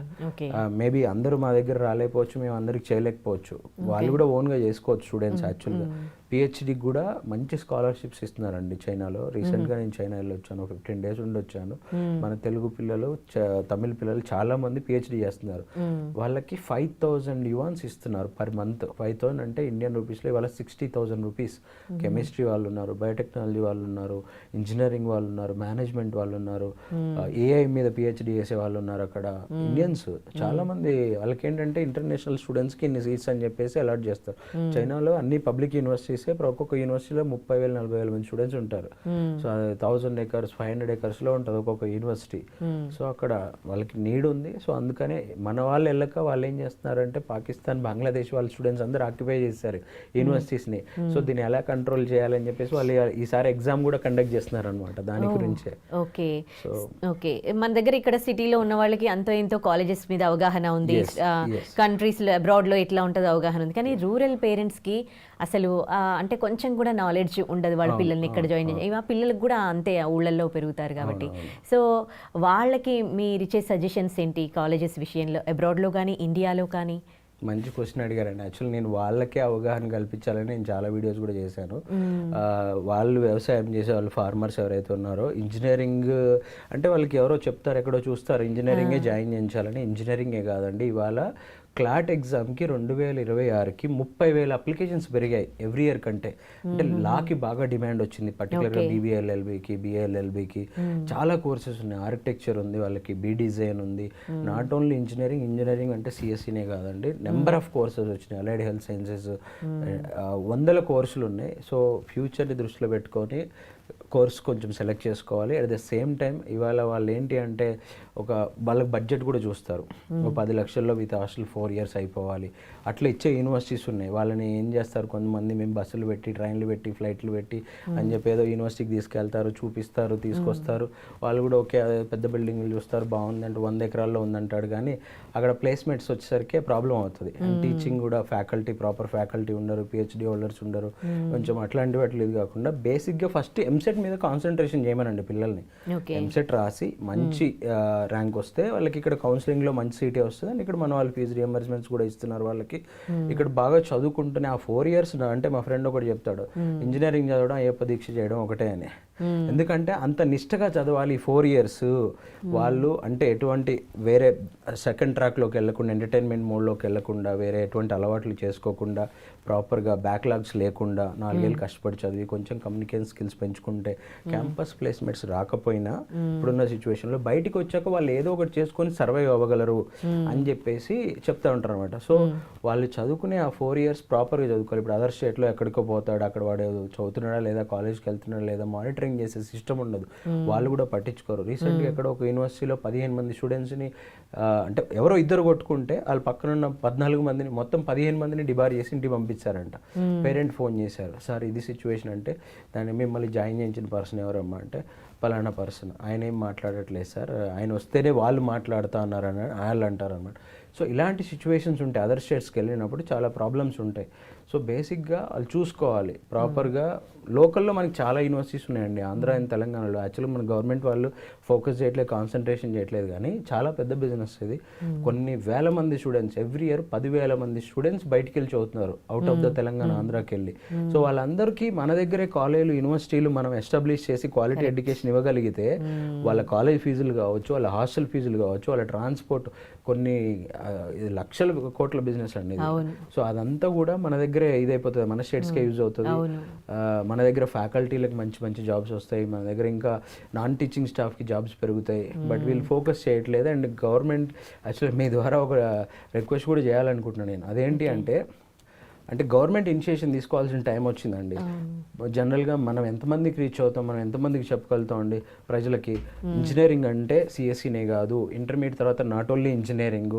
మేబీ అందరూ మా దగ్గర రాలేకపోవచ్చు, మేము అందరికి చేయలేకపోవచ్చు. వాళ్ళు కూడా ఓన్గా చేసుకోవచ్చు స్టూడెంట్స్. యాక్చువల్గా పిహెచ్డికి కూడా మంచి స్కాలర్షిప్స్ ఇస్తున్నారండి చైనాలో. రీసెంట్గా నేను చైనా వెళ్ళి వచ్చాను, 15 days ఉండి వచ్చాను. మన తెలుగు పిల్లలు, తమిళ పిల్లలు చాలా మంది పిహెచ్డి చేస్తున్నారు. వాళ్ళకి 5,000 yuans ఇస్తున్నారు పర్ మంత్. 5,000 అంటే ఇండియన్ రూపీస్లో ఇవాళ 60,000 రూపీస్. కెమిస్ట్రీ వాళ్ళు ఉన్నారు, బయోటెక్నాలజీ వాళ్ళు ఉన్నారు, ఇంజనీరింగ్ వాళ్ళు ఉన్నారు, మేనేజ్మెంట్ వాళ్ళు ఉన్నారు, ఏఐ మీద పిహెచ్డి చేసే వాళ్ళు ఉన్నారు. అక్కడ ఇండియన్స్ చాలా మంది. వాళ్ళకి ఏంటంటే ఇంటర్నేషనల్ స్టూడెంట్స్కి ఇన్ని సీట్స్ అని చెప్పేసి అలాట్ చేస్తారు. చైనాలో అన్ని పబ్లిక్ యూనివర్సిటీస్, ఒక్కొక్క యూనివర్సిటీలో 30,000-40,000 మంది స్టూడెంట్స్ ఉంటారు. సో అది 1000 acres 500 acresలో ఉంటుంది ఒక్కొక్క యూనివర్సిటీ. సో అక్కడ వాళ్ళకి నీడ్ ఉంది. సో అందుకనే మన వాళ్ళు వెళ్ళక వాళ్ళు ఏం చేస్తున్నారంటే పాకిస్తాన్, బంగ్లాదేశ్ వాళ్ళ స్టూడెంట్స్ అందరూ ఆక్యుపై చేస్తారు యూనివర్సిటీస్ని. సో దీన్ని ఎలా కంట్రోల్ చేయాలని చెప్పేసి వాళ్ళు ఈసారి ఎగ్జామ్ కూడా కండక్ట్ చేస్తున్నారు అనమాట దాని గురించే. ఓకే ఓకే, మన దగ్గర ఇక్కడ సిటీలో ఉన్న వాళ్ళకి అంతో ఎంతో కాలేజెస్ మీద అవగాహన ఉంది, కంట్రీస్లో అబ్రాడ్లో ఎట్లా ఉంటుందో అవగాహన ఉంది. కానీ రూరల్ పేరెంట్స్కి అసలు అంటే కొంచెం కూడా నాలెడ్జ్ ఉండదు వాళ్ళ పిల్లల్ని ఇక్కడ జాయిన్ చేసి. ఆ పిల్లలకు కూడా అంతే ఊళ్ళల్లో పెరుగుతారు కాబట్టి. సో వాళ్ళకి మీరు ఇచ్చే సజెషన్స్ ఏంటి కాలేజెస్ విషయంలో, అబ్రాడ్లో కానీ ఇండియాలో కానీ? మంచి క్వశ్చన్ అడిగారండి. యాక్చువల్లీ నేను వాళ్ళకే అవగాహన కల్పించాలని నేను చాలా వీడియోస్ కూడా చేశాను. వాళ్ళు వ్యవసాయం చేసే వాళ్ళు, ఫార్మర్స్ ఎవరైతే ఉన్నారో, ఇంజనీరింగ్ అంటే వాళ్ళకి ఎవరో చెప్తారు, ఎక్కడో చూస్తారు ఇంజనీరింగే జాయిన్ చేయించాలని. ఇంజనీరింగే కాదండి, ఇవాళ క్లాట్ ఎగ్జామ్కి 2026కి 30,000 అప్లికేషన్స్ పెరిగాయి ఎవ్రీ ఇయర్ కంటే. అంటే లాకి బాగా డిమాండ్ వచ్చింది, పర్టికులర్గా BBLLBకి, BLLBకి చాలా కోర్సెస్ ఉన్నాయి. ఆర్కిటెక్చర్ ఉంది వాళ్ళకి, డిజైన్ ఉంది. నాట్ ఓన్లీ ఇంజనీరింగ్ అంటే CSEనే కాదండి, నెంబర్ ఆఫ్ కోర్సెస్ వచ్చినాయి. అలైడ్ హెల్త్ సైన్సెస్ 100 కోర్సులు ఉన్నాయి. సో ఫ్యూచర్ని దృష్టిలో పెట్టుకొని కోర్స్ కొంచెం సెలెక్ట్ చేసుకోవాలి. అట్ ద సేమ్ టైం ఇవాళ వాళ్ళు ఏంటి అంటే వాళ్ళకి బడ్జెట్ కూడా చూస్తారు. 10 లక్షల్లో విత్ హాస్టల్ 4 years అయిపోవాలి అట్లా ఇచ్చే యూనివర్సిటీస్ ఉన్నాయి. వాళ్ళని ఏం చేస్తారు, కొంతమంది మేము బస్సులు పెట్టి, ట్రైన్లు పెట్టి, ఫ్లైట్లు పెట్టి అని చెప్పి ఏదో యూనివర్సిటీకి తీసుకెళ్తారు, చూపిస్తారు, తీసుకొస్తారు. వాళ్ళు కూడా ఓకే పెద్ద బిల్డింగ్లు చూస్తారు, బాగుంది అంటే 100 ఎకరాల్లో ఉందంటాడు. కానీ అక్కడ ప్లేస్మెంట్స్ వచ్చేసరికి ప్రాబ్లం అవుతుంది. టీచింగ్ కూడా ప్రాపర్ ఫ్యాకల్టీ ఉండరు, PhD హోల్డర్స్ ఉండరు. కొంచెం అట్లాంటివి ఇది కాకుండా బేసిక్గా ఫస్ట్ ఎంసెట్ మీద కాన్సన్ట్రేషన్ చేయమనండి పిల్లల్ని. ఎంసెట్ రాసి మంచి ర్యాంక్ వస్తే వాళ్ళకి ఇక్కడ కౌన్సిలింగ్లో మంచి సీటే వస్తుంది. అండ్ ఇక్కడ మన వాళ్ళు ఫీజు రియంబర్స్మెంట్స్ కూడా ఇస్తున్నారు వాళ్ళకి. ఇక్కడ బాగా చదువుకుంటూనే ఆ 4 years అంటే మా ఫ్రెండ్ ఒకటి చెప్తాడు, ఇంజనీరింగ్ చదవడం అయ్యప్ప దీక్ష చేయడం ఒకటే అని. ఎందుకంటే అంత నిష్టగా చదవాలి 4 years. వాళ్ళు అంటే ఎటువంటి వేరే సెకండ్ ట్రాక్లోకి వెళ్ళకుండా, ఎంటర్టైన్మెంట్ మోడ్లోకి వెళ్ళకుండా, వేరే ఎటువంటి అలవాట్లు చేసుకోకుండా, ప్రాపర్గా బ్యాక్లాగ్స్ లేకుండా 4 ఏళ్ళు కష్టపడి చదివి కొంచెం కమ్యూనికేషన్ స్కిల్స్ పెంచుకుంటే క్యాంపస్ ప్లేస్మెంట్స్ రాకపోయినా ఇప్పుడున్న సిచ్యువేషన్లో బయటికి వచ్చాక వాళ్ళు ఏదో ఒకటి చేసుకొని సర్వైవ్ అవ్వగలరు అని చెప్పేసి చెప్తా ఉంటారు అనమాట. సో వాళ్ళు చదువుకునే ఆ 4 years ప్రాపర్గా చదువుకోవాలి. ఇప్పుడు అదర్ స్టేట్లో ఎక్కడికో పోతాడు, అక్కడ వాడు చదువుతున్నాడా లేదా, కాలేజ్కి వెళ్తున్నాడా లేదా మానిటరింగ్ చేసే సిస్టమ్ ఉండదు, వాళ్ళు కూడా పట్టించుకోరు. రీసెంట్గా ఎక్కడ ఒక యూనివర్సిటీలో 15 మంది స్టూడెంట్స్ని అంటే ఎవరో ఇద్దరు కొట్టుకుంటే వాళ్ళ పక్కనున్న 14 మందిని, మొత్తం 15 మందిని డిబార్ చేసి ఇంటికి పంపించారంట. పేరెంట్ ఫోన్ చేశారు, సార్ ఇది సిచ్యువేషన్ అంటే, దాన్ని మిమ్మల్ని జాయిన్ చేయించిన పర్సన్ ఎవరమ్మా అంటే పలానా పర్సన్, ఆయన ఏం మాట్లాడట్లేదు సార్, ఆయన వస్తేనే వాళ్ళు మాట్లాడుతూ అన్నారని వాళ్ళు అంటారు అనమాట. సో ఇలాంటి సిచ్యువేషన్స్ ఉంటాయి. అదర్ స్టేట్స్కి వెళ్ళినప్పుడు చాలా ప్రాబ్లమ్స్ ఉంటాయి. సో బేసిక్గా వాళ్ళు చూసుకోవాలి, ప్రాపర్గా లోకల్లో మనకి చాలా యూనివర్సిటీస్ ఉన్నాయండి, ఆంధ్ర అండ్ తెలంగాణలో. యాక్చువల్లీ మన గవర్నమెంట్ వాళ్ళు ఫోకస్ చేయట్లేదు, కాన్సన్ట్రేషన్ చేయట్లేదు, కానీ చాలా పెద్ద బిజినెస్ ఇది. కొన్ని వేల మంది స్టూడెంట్స్ ఎవ్రీ ఇయర్ 10,000 మంది స్టూడెంట్స్ బయటికి వెళ్ళి చదువుతున్నారు అవుట్ ఆఫ్ ద తెలంగాణ, ఆంధ్రాకి వెళ్ళి. సో వాళ్ళందరికీ మన దగ్గరే కాలేజీలు, యూనివర్సిటీలు మనం ఎస్టాబ్లిష్ చేసి క్వాలిటీ ఎడ్యుకేషన్ ఇవ్వగలిగితే వాళ్ళ కాలేజ్ ఫీజులు కావచ్చు, వాళ్ళ హాస్టల్ ఫీజులు కావచ్చు, వాళ్ళ ట్రాన్స్పోర్ట్, కొన్ని లక్షల కోట్ల బిజినెస్ అండి ఇది. సో అదంతా కూడా మన దగ్గరే ఇదైపోతుంది, మన స్టేట్స్కే యూజ్ అవుతుంది. మన దగ్గర ఫ్యాకల్టీలకు మంచి మంచి జాబ్స్ వస్తాయి, మన దగ్గర ఇంకా నాన్ టీచింగ్ స్టాఫ్కి జాబ్స్ పెరుగుతాయి. బట్ వీళ్ళు ఫోకస్ చేయట్లేదు. అండ్ గవర్నమెంట్ యాక్చువల్లీ మీ ద్వారా ఒక రిక్వెస్ట్ కూడా చేయాలనుకుంటున్నాను నేను. అదేంటి అంటే గవర్నమెంట్ ఇనిషియేషన్ తీసుకోవాల్సిన టైం వచ్చిందండి. జనరల్గా మనం ఎంతమందికి రీచ్ అవుతాం, మనం ఎంతమందికి చెప్పగలుగుతాం అండి ప్రజలకి. ఇంజనీరింగ్ అంటే సిఎస్సినే కాదు, ఇంటర్మీడియట్ తర్వాత నాట్ ఓన్లీ ఇంజనీరింగ్,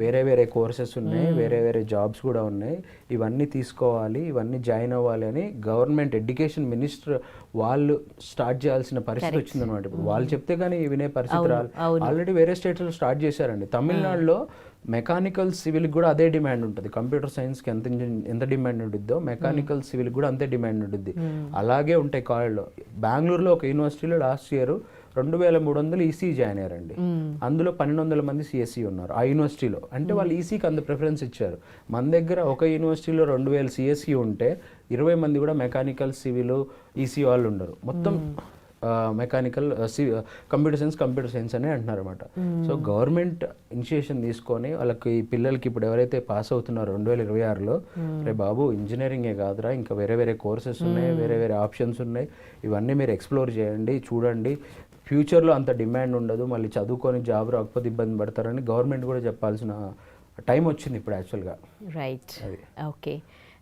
వేరే వేరే కోర్సెస్ ఉన్నాయి, వేరే వేరే జాబ్స్ కూడా ఉన్నాయి. ఇవన్నీ తీసుకోవాలి, ఇవన్నీ జాయిన్ అవ్వాలి అని గవర్నమెంట్ ఎడ్యుకేషన్ మినిస్టర్ వాళ్ళు స్టార్ట్ చేయాల్సిన పరిస్థితి వచ్చిందనమాట. ఇప్పుడు వాళ్ళు చెప్తే కానీ వినే పరిస్థితి రాదు. ఆల్రెడీ వేరే స్టేట్స్లో స్టార్ట్ చేశారండి. తమిళనాడులో మెకానికల్ సివిల్కి కూడా అదే డిమాండ్ ఉంటుంది. కంప్యూటర్ సైన్స్కి ఎంత డిమాండ్ ఉంటుందో మెకానికల్ సివిల్కి కూడా అంతే డిమాండ్ ఉంటుంది. అలాగే ఉంటాయి కాలేజ్లో. బెంగళూరులో ఒక యూనివర్సిటీలో లాస్ట్ ఇయర్ 2,300 ఈసీ జాయిన్ అయ్యారండి. అందులో 1,200 మంది సిఎస్సి ఉన్నారు ఆ యూనివర్సిటీలో. అంటే వాళ్ళు ఈసీకి అంత ప్రిఫరెన్స్ ఇచ్చారు. మన దగ్గర ఒక యూనివర్సిటీలో 2,000 సిఎస్సి ఉంటే 20 మంది కూడా మెకానికల్ సివిల్ ఈసీ వాళ్ళు ఉండరు. మొత్తం మెకానికల్ కంప్యూటర్ సైన్స్ అనే అంటున్నారు అనమాట. సో గవర్నమెంట్ ఇనిషియేషన్ తీసుకొని వాళ్ళకి పిల్లలకి ఇప్పుడు ఎవరైతే పాస్ అవుతున్నారో 2026లో, రే బాబు ఇంజనీరింగే కాదురా, ఇంకా వేరే వేరే కోర్సెస్ ఉన్నాయి, వేరే వేరే ఆప్షన్స్ ఉన్నాయి, ఇవన్నీ మీరు ఎక్స్ప్లోర్ చేయండి, చూడండి. ఫ్యూచర్లో అంత డిమాండ్ ఉండదు, మళ్ళీ చదువుకొని జాబ్ రాకపోతే ఇబ్బంది పడతారని గవర్నమెంట్ కూడా చెప్పాల్సిన టైం వచ్చింది ఇప్పుడు యాక్చువల్గా. రైట్, ఓకే,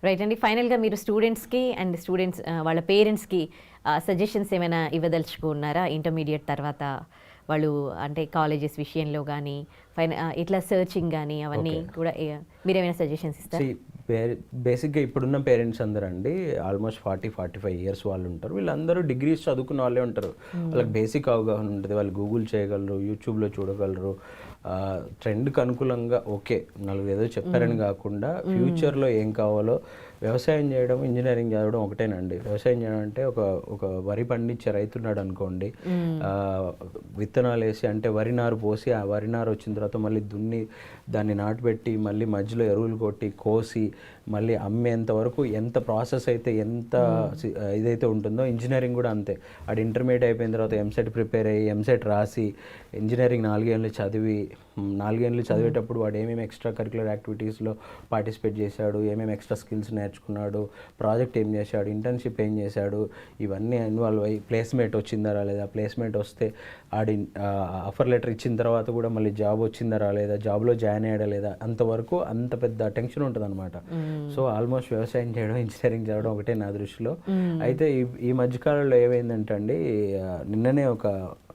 రైట్ అండి. ఫైనల్గా మీరు స్టూడెంట్స్కి అండ్ స్టూడెంట్స్ వాళ్ళ పేరెంట్స్కి సజెషన్స్ ఏమైనా ఇవ్వదలుచుకున్నారా? ఇంటర్మీడియట్ తర్వాత వాళ్ళు అంటే కాలేజెస్ విషయంలో కానీ ఇట్లా సర్చింగ్ కానీ అవన్నీ కూడా మీరేమైనా సజెషన్స్ ఇస్తారు? బేసిక్గా ఇప్పుడున్న పేరెంట్స్ అందరండి ఆల్మోస్ట్ 40-45 ఇయర్స్ వాళ్ళు ఉంటారు. వీళ్ళందరూ డిగ్రీస్ చదువుకున్న వాళ్ళే ఉంటారు. వాళ్ళకి బేసిక్ అవగాహన ఉంటుంది, వాళ్ళు గూగుల్ చేయగలరు, యూట్యూబ్లో చూడగలరు. ట్రెండ్కి అనుకూలంగా ఓకే నలుగురు ఏదో చెప్పారని కాకుండా ఫ్యూచర్లో ఏం కావాలో, వ్యవసాయం చేయడం, ఇంజనీరింగ్ చదవడం ఒకటేనండి. వ్యవసాయం చేయడం అంటే ఒక వరి పండించే రైతున్నాడు అనుకోండి, విత్తనాలు వేసి అంటే వరి నారు పోసి, ఆ వరి నారు వచ్చిన తర్వాత మళ్ళీ దున్ని దాన్ని నాటుపెట్టి మళ్ళీ మధ్యలో ఎరువులు కొట్టి కోసి మళ్ళీ అమ్మేంత వరకు ఎంత ప్రాసెస్ అయితే ఎంత ఇదైతే ఉంటుందో ఇంజనీరింగ్ కూడా అంతే. అది ఇంటర్మీడియట్ అయిపోయిన తర్వాత ఎంసెట్ ప్రిపేర్ అయ్యి ఎంసెట్ రాసి ఇంజనీరింగ్ 4 ఏళ్ళు చదివి 4 ఏళ్ళు చదివేటప్పుడు వాడు ఏమేమి ఎక్స్ట్రా కరిక్యులర్ యాక్టివిటీస్లో పార్టిసిపేట్ చేశాడు, ఏమేమి ఎక్స్ట్రా స్కిల్స్ నేర్చుకున్నాడు, ప్రాజెక్ట్ ఏం చేశాడు, ఇంటర్న్షిప్ ఏం చేశాడు, ఇవన్నీ ఇన్వాల్వ్ అయ్యి ప్లేస్మెంట్ వచ్చిందా రాలేదా, ప్లేస్మెంట్ వస్తే ఆడి ఆఫర్ లెటర్ ఇచ్చిన తర్వాత కూడా మళ్ళీ జాబ్ వచ్చిందా రాలేదా, జాబ్లో జాయిన్ అయ్యాడా లేదా, అంతవరకు అంత పెద్ద టెన్షన్ ఉంటుంది అనమాట. సో ఆల్మోస్ట్ వ్యవసాయం చేయడం, ఇంజనీరింగ్ చదవడం ఒకటే నా దృష్టిలో. అయితే ఈ మధ్యకాలంలో ఏమైందంటే అండి, నిన్ననే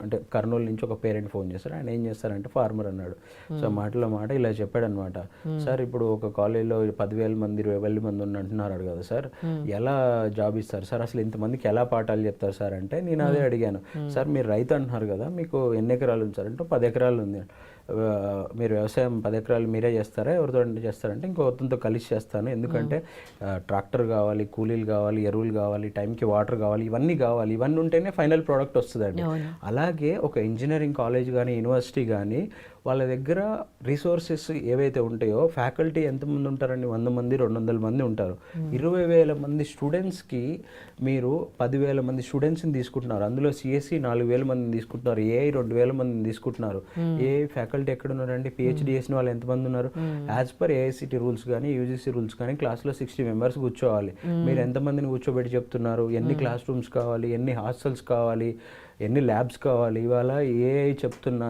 అంటే కర్నూలు నుంచి ఒక పేరెంట్ ఫోన్ చేస్తారు. ఆయన ఏం చేస్తారంటే ఫార్మర్ అన్నాడు. సో మాటలో మాట ఇలా చెప్పాడు అనమాట. సార్ ఇప్పుడు ఒక కాలేజీలో 10,000 మంది 20,000 మంది అంటున్నారు కదా సార్, ఎలా జాబ్ ఇస్తారు సార్, అసలు ఇంతమందికి ఎలా పాఠాలు చెప్తారు సార్ అంటే, నేను అదే అడిగాను. సార్ మీరు రైతు అంటున్నారు కదా, మీకు ఎన్ని ఎకరాలు ఉంది సార్ అంటే 10 ఎకరాలు ఉంది. మీరు వ్యవసాయం 10 ఎకరాలు మీరే చేస్తారా, ఎవరితో చేస్తారంటే ఇంకొకరితో కలిసి చేస్తాను, ఎందుకంటే ట్రాక్టర్ కావాలి, కూలీలు కావాలి, ఎరువులు కావాలి, టైంకి వాటర్ కావాలి, ఇవన్నీ ఉంటేనే ఫైనల్ ప్రోడక్ట్ వస్తుందండి. అలాగే ఒక ఇంజనీరింగ్ కాలేజ్ కానీ యూనివర్సిటీ కానీ వాళ్ళ దగ్గర రిసోర్సెస్ ఏవైతే ఉంటాయో, ఫ్యాకల్టీ ఎంతమంది ఉంటారండి, 100 మంది 200 మంది ఉంటారు. 20,000 మంది స్టూడెంట్స్కి మీరు 10,000 మంది స్టూడెంట్స్ని తీసుకుంటున్నారు. అందులో సిఎస్సి 4,000 మందిని తీసుకుంటున్నారు, ఏఐ 2,000 మందిని తీసుకుంటున్నారు. ఏఐ ఫ్యాకల్టీ ఎక్కడ ఉన్నారండి, పిహెచ్డి చేసిన వాళ్ళు ఎంతమంది ఉన్నారు? యాజ్ పర్ ఏఐసిటీ రూల్స్ కానీ యూజీసీ రూల్స్ కానీ క్లాస్లో 60 మెంబర్స్ కూర్చోవాలి. మీరు ఎంతమందిని కూర్చోబెట్టి చెప్తున్నారు, ఎన్ని క్లాస్ రూమ్స్ కావాలి, ఎన్ని హాస్టల్స్ కావాలి, ఎన్ని ల్యాబ్స్ కావాలి? ఇవాళ ఏఐ చెప్తున్నా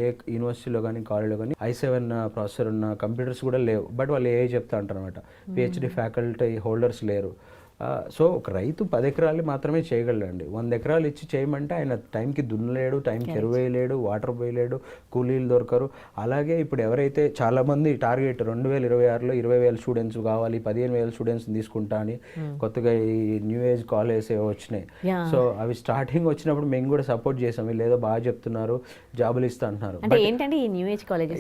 ఏ యూనివర్సిటీలో కానీ కాలేజ్లో కానీ i7 ప్రాసెసర్ ఉన్న కంప్యూటర్స్ కూడా లేవు, బట్ వాళ్ళు ఏఐ చెప్తా అంటారు అనమాట. పిహెచ్డి ఫ్యాకల్టీ హోల్డర్స్ లేరు. సో ఒక రైతు 10 ఎకరాలు మాత్రమే చేయగలడండి. 100 ఎకరాలు ఇచ్చి చేయమంటే ఆయన టైంకి దున్నలేడు, టైంకి ఎరువు వేయలేడు, వాటర్ పోయలేడు, కూలీలు దొరకరు. అలాగే ఇప్పుడు ఎవరైతే చాలామంది టార్గెట్ 2026లో 20,000 స్టూడెంట్స్ కావాలి, 15,000 స్టూడెంట్స్ తీసుకుంటా అని కొత్తగా ఈ న్యూ ఏజ్ కాలేజెస్ వచ్చినాయి. సో అవి స్టార్టింగ్ వచ్చినప్పుడు మేము కూడా సపోర్ట్ చేసాం, వీళ్ళు ఏదో బాగా చెప్తున్నారు, జాబులు ఇస్తా అంటున్నారు.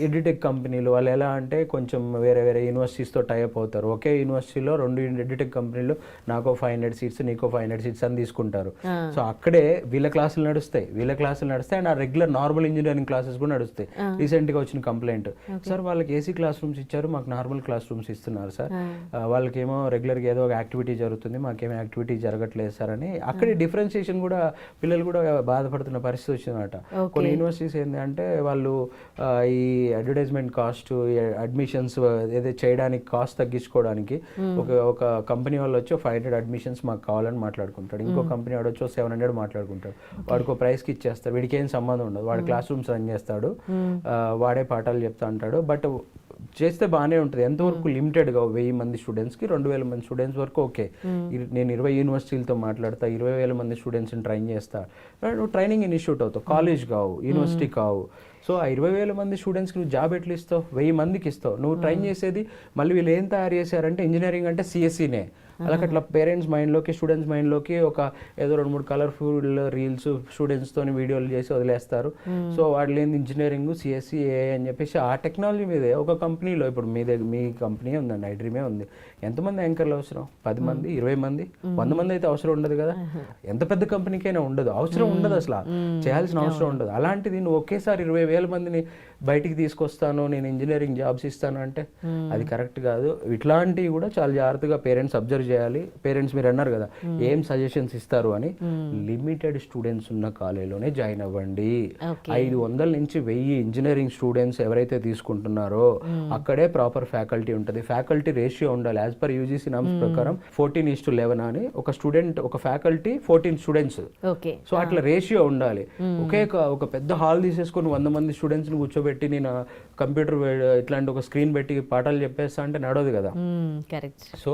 ఎడ్యుటెక్ కంపెనీలు వాళ్ళు ఎలా అంటే కొంచెం వేరే వేరే యూనివర్సిటీస్తో టైఅప్ అవుతారు. ఒకే యూనివర్సిటీలో 2 ఎడ్యుటెక్ కంపెనీలు నాకో 500 సీట్స్ నీకో 500 సీట్స్ అని తీసుకుంటారు. సో అక్కడే వీళ్ళ క్లాసులు నడుస్తాయి అండ్ ఆ రెగ్యులర్ నార్మల్ ఇంజనీరింగ్ క్లాసెస్ కూడా నడుస్తాయి. రీసెంట్గా వచ్చిన కంప్లైంట్, సార్ వాళ్ళకి ఏసీ క్లాస్ రూమ్స్ ఇచ్చారు, మాకు నార్మల్ క్లాస్ రూమ్స్ ఇస్తున్నారు సార్, వాళ్ళకేమో రెగ్యులర్గా ఏదో ఒక యాక్టివిటీ జరుగుతుంది, మాకేమో యాక్టివిటీ జరగట్లేదు సార్ అని అక్కడే డిఫరెన్షియేషన్ కూడా పిల్లలు కూడా బాధపడుతున్న పరిస్థితి వచ్చిందన్నమాట. కొన్ని యూనివర్సిటీస్ ఏంటంటే వాళ్ళు ఈ అడ్వర్టైజ్మెంట్ కాస్ట్, అడ్మిషన్స్ ఏదైతే చేయడానికి కాస్ట్ తగ్గించుకోవడానికి ఒక కంపెనీ వాళ్ళు వచ్చి 500 అడ్మిషన్స్ మాకు కావాలని మాట్లాడుకుంటాడు, ఇంకో కంపెనీ వాడు వచ్చి 700 మాట్లాడుకుంటాడు, వాడికి ఒక ప్రైస్కి ఇచ్చేస్తాడు, వీడికి ఏం సంబంధం ఉండదు, వాడు క్లాస్ రూమ్స్ రన్ చేస్తాడు, వాడే పాఠాలు చెప్తా అంటాడు. బట్ చేస్తే బాగానే ఉంటుంది, ఎంతవరకు లిమిటెడ్గా 1000 మంది స్టూడెంట్స్కి 2000 మంది స్టూడెంట్స్ వరకు ఓకే. నేను 20 యూనివర్సిటీలతో మాట్లాడతా, 20,000 మంది స్టూడెంట్స్ని ట్రైన్ చేస్తా, నువ్వు ట్రైనింగ్ ఇన్స్టిట్యూట్ అవుతావు, కాలేజ్ కావు, యూనివర్సిటీ కావు. సో ఆ 20,000 మంది స్టూడెంట్స్కి నువ్వు జాబ్ ఎట్లా ఇస్తావు, 1000 మందికి ఇస్తావు. నువ్వు ట్రైన్ చేసేది మళ్ళీ వీళ్ళు ఏం తయారు చేశారంటే ఇంజనీరింగ్ అంటే సిఎస్సినే. అలాగే అట్లా పేరెంట్స్ మైండ్లోకి, స్టూడెంట్స్ మైండ్లోకి ఒక ఏదో 2-3 కలర్ఫుల్ రీల్స్ స్టూడెంట్స్తో వీడియోలు చేసి వదిలేస్తారు. సో వాళ్ళు ఏంది ఇంజనీరింగ్, సిఎస్సి, ఏఐ అని చెప్పేసి ఆ టెక్నాలజీ మీదే ఒక కంపెనీలో, ఇప్పుడు మీ కంపెనీ ఉందండి, ఐడ్రీమే ఉంది, ఎంతమంది యాంకర్లు అవసరం? 10 మంది, 20 మంది, 100 మంది అయితే అవసరం ఉండదు కదా. ఎంత పెద్ద కంపెనీకైనా ఉండదు, అవసరం ఉండదు, అసలు చేయాల్సిన అవసరం ఉండదు. అలాంటిది నువ్వు ఒకేసారి 20,000 మందిని బయటికి తీసుకొస్తాను, నేను ఇంజనీరింగ్ జాబ్స్ ఇస్తాను అంటే అది కరెక్ట్ కాదు. ఇట్లాంటివి కూడా చాలా జాగ్రత్తగా పేరెంట్స్ అబ్జర్వ్ చేయాలి. పేరెంట్స్ మీరు అన్నారు కదా ఏం సజెషన్స్ ఇస్తారు అని, లిమిటెడ్ స్టూడెంట్స్ ఉన్న కాలేజీలోనే జాయిన్ అవ్వండి. 500 నుంచి 1000 ఇంజనీరింగ్ స్టూడెంట్స్ ఎవరైతే తీసుకుంటున్నారో అక్కడే ప్రాపర్ ఫ్యాకల్టీ ఉంటుంది. ఫ్యాకల్టీ రేషియో ఉండాలి యాజ్ పర్ యూజీసీ నామ్స్ ప్రకారం 14:11 అని. ఒక స్టూడెంట్, ఒక ఫ్యాకల్టీ 14 స్టూడెంట్స్. సో అట్లా రేషియో ఉండాలి. ఒక పెద్ద హాల్ తీసేసుకొని 100 మంది స్టూడెంట్స్ ని కూర్చోబెట్టి నేను కంప్యూటర్ ఇట్లాంటి ఒక స్క్రీన్ పెట్టి పాఠాలు చెప్పేస్తా అంటే నడవదు కదా. కరెక్ట్. సో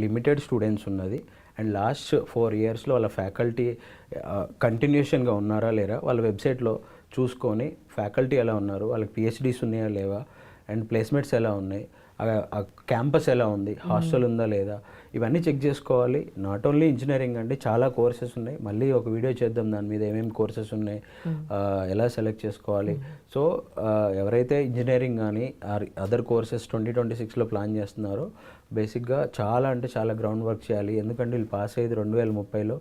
లిమిటెడ్ స్టూడెంట్స్ ఉన్నది అండ్ లాస్ట్ 4 ఇయర్స్లో వాళ్ళ ఫ్యాకల్టీ కంటిన్యూషన్గా ఉన్నారా లేరా వాళ్ళ వెబ్సైట్లో చూసుకొని, ఫ్యాకల్టీ ఎలా ఉన్నారు, వాళ్ళకి పిహెచ్డీస్ ఉన్నాయా లేవా, అండ్ ప్లేస్మెంట్స్ ఎలా ఉన్నాయి, క్యాంపస్ ఎలా ఉంది, హాస్టల్ ఉందా లేదా, ఇవన్నీ చెక్ చేసుకోవాలి. నాట్ ఓన్లీ ఇంజనీరింగ్ అండి, చాలా కోర్సెస్ ఉన్నాయి. మళ్ళీ ఒక వీడియో చేద్దాం దాని మీద ఏమేమి కోర్సెస్ ఉన్నాయి, ఎలా సెలెక్ట్ చేసుకోవాలి. సో ఎవరైతే ఇంజనీరింగ్ కానీ అదర్ కోర్సెస్ 2026లో ప్లాన్ చేస్తున్నారో బేసిక్గా చాలా అంటే చాలా గ్రౌండ్ వర్క్ చేయాలి. ఎందుకంటే వీళ్ళు పాస్ అయ్యేది 2030లో.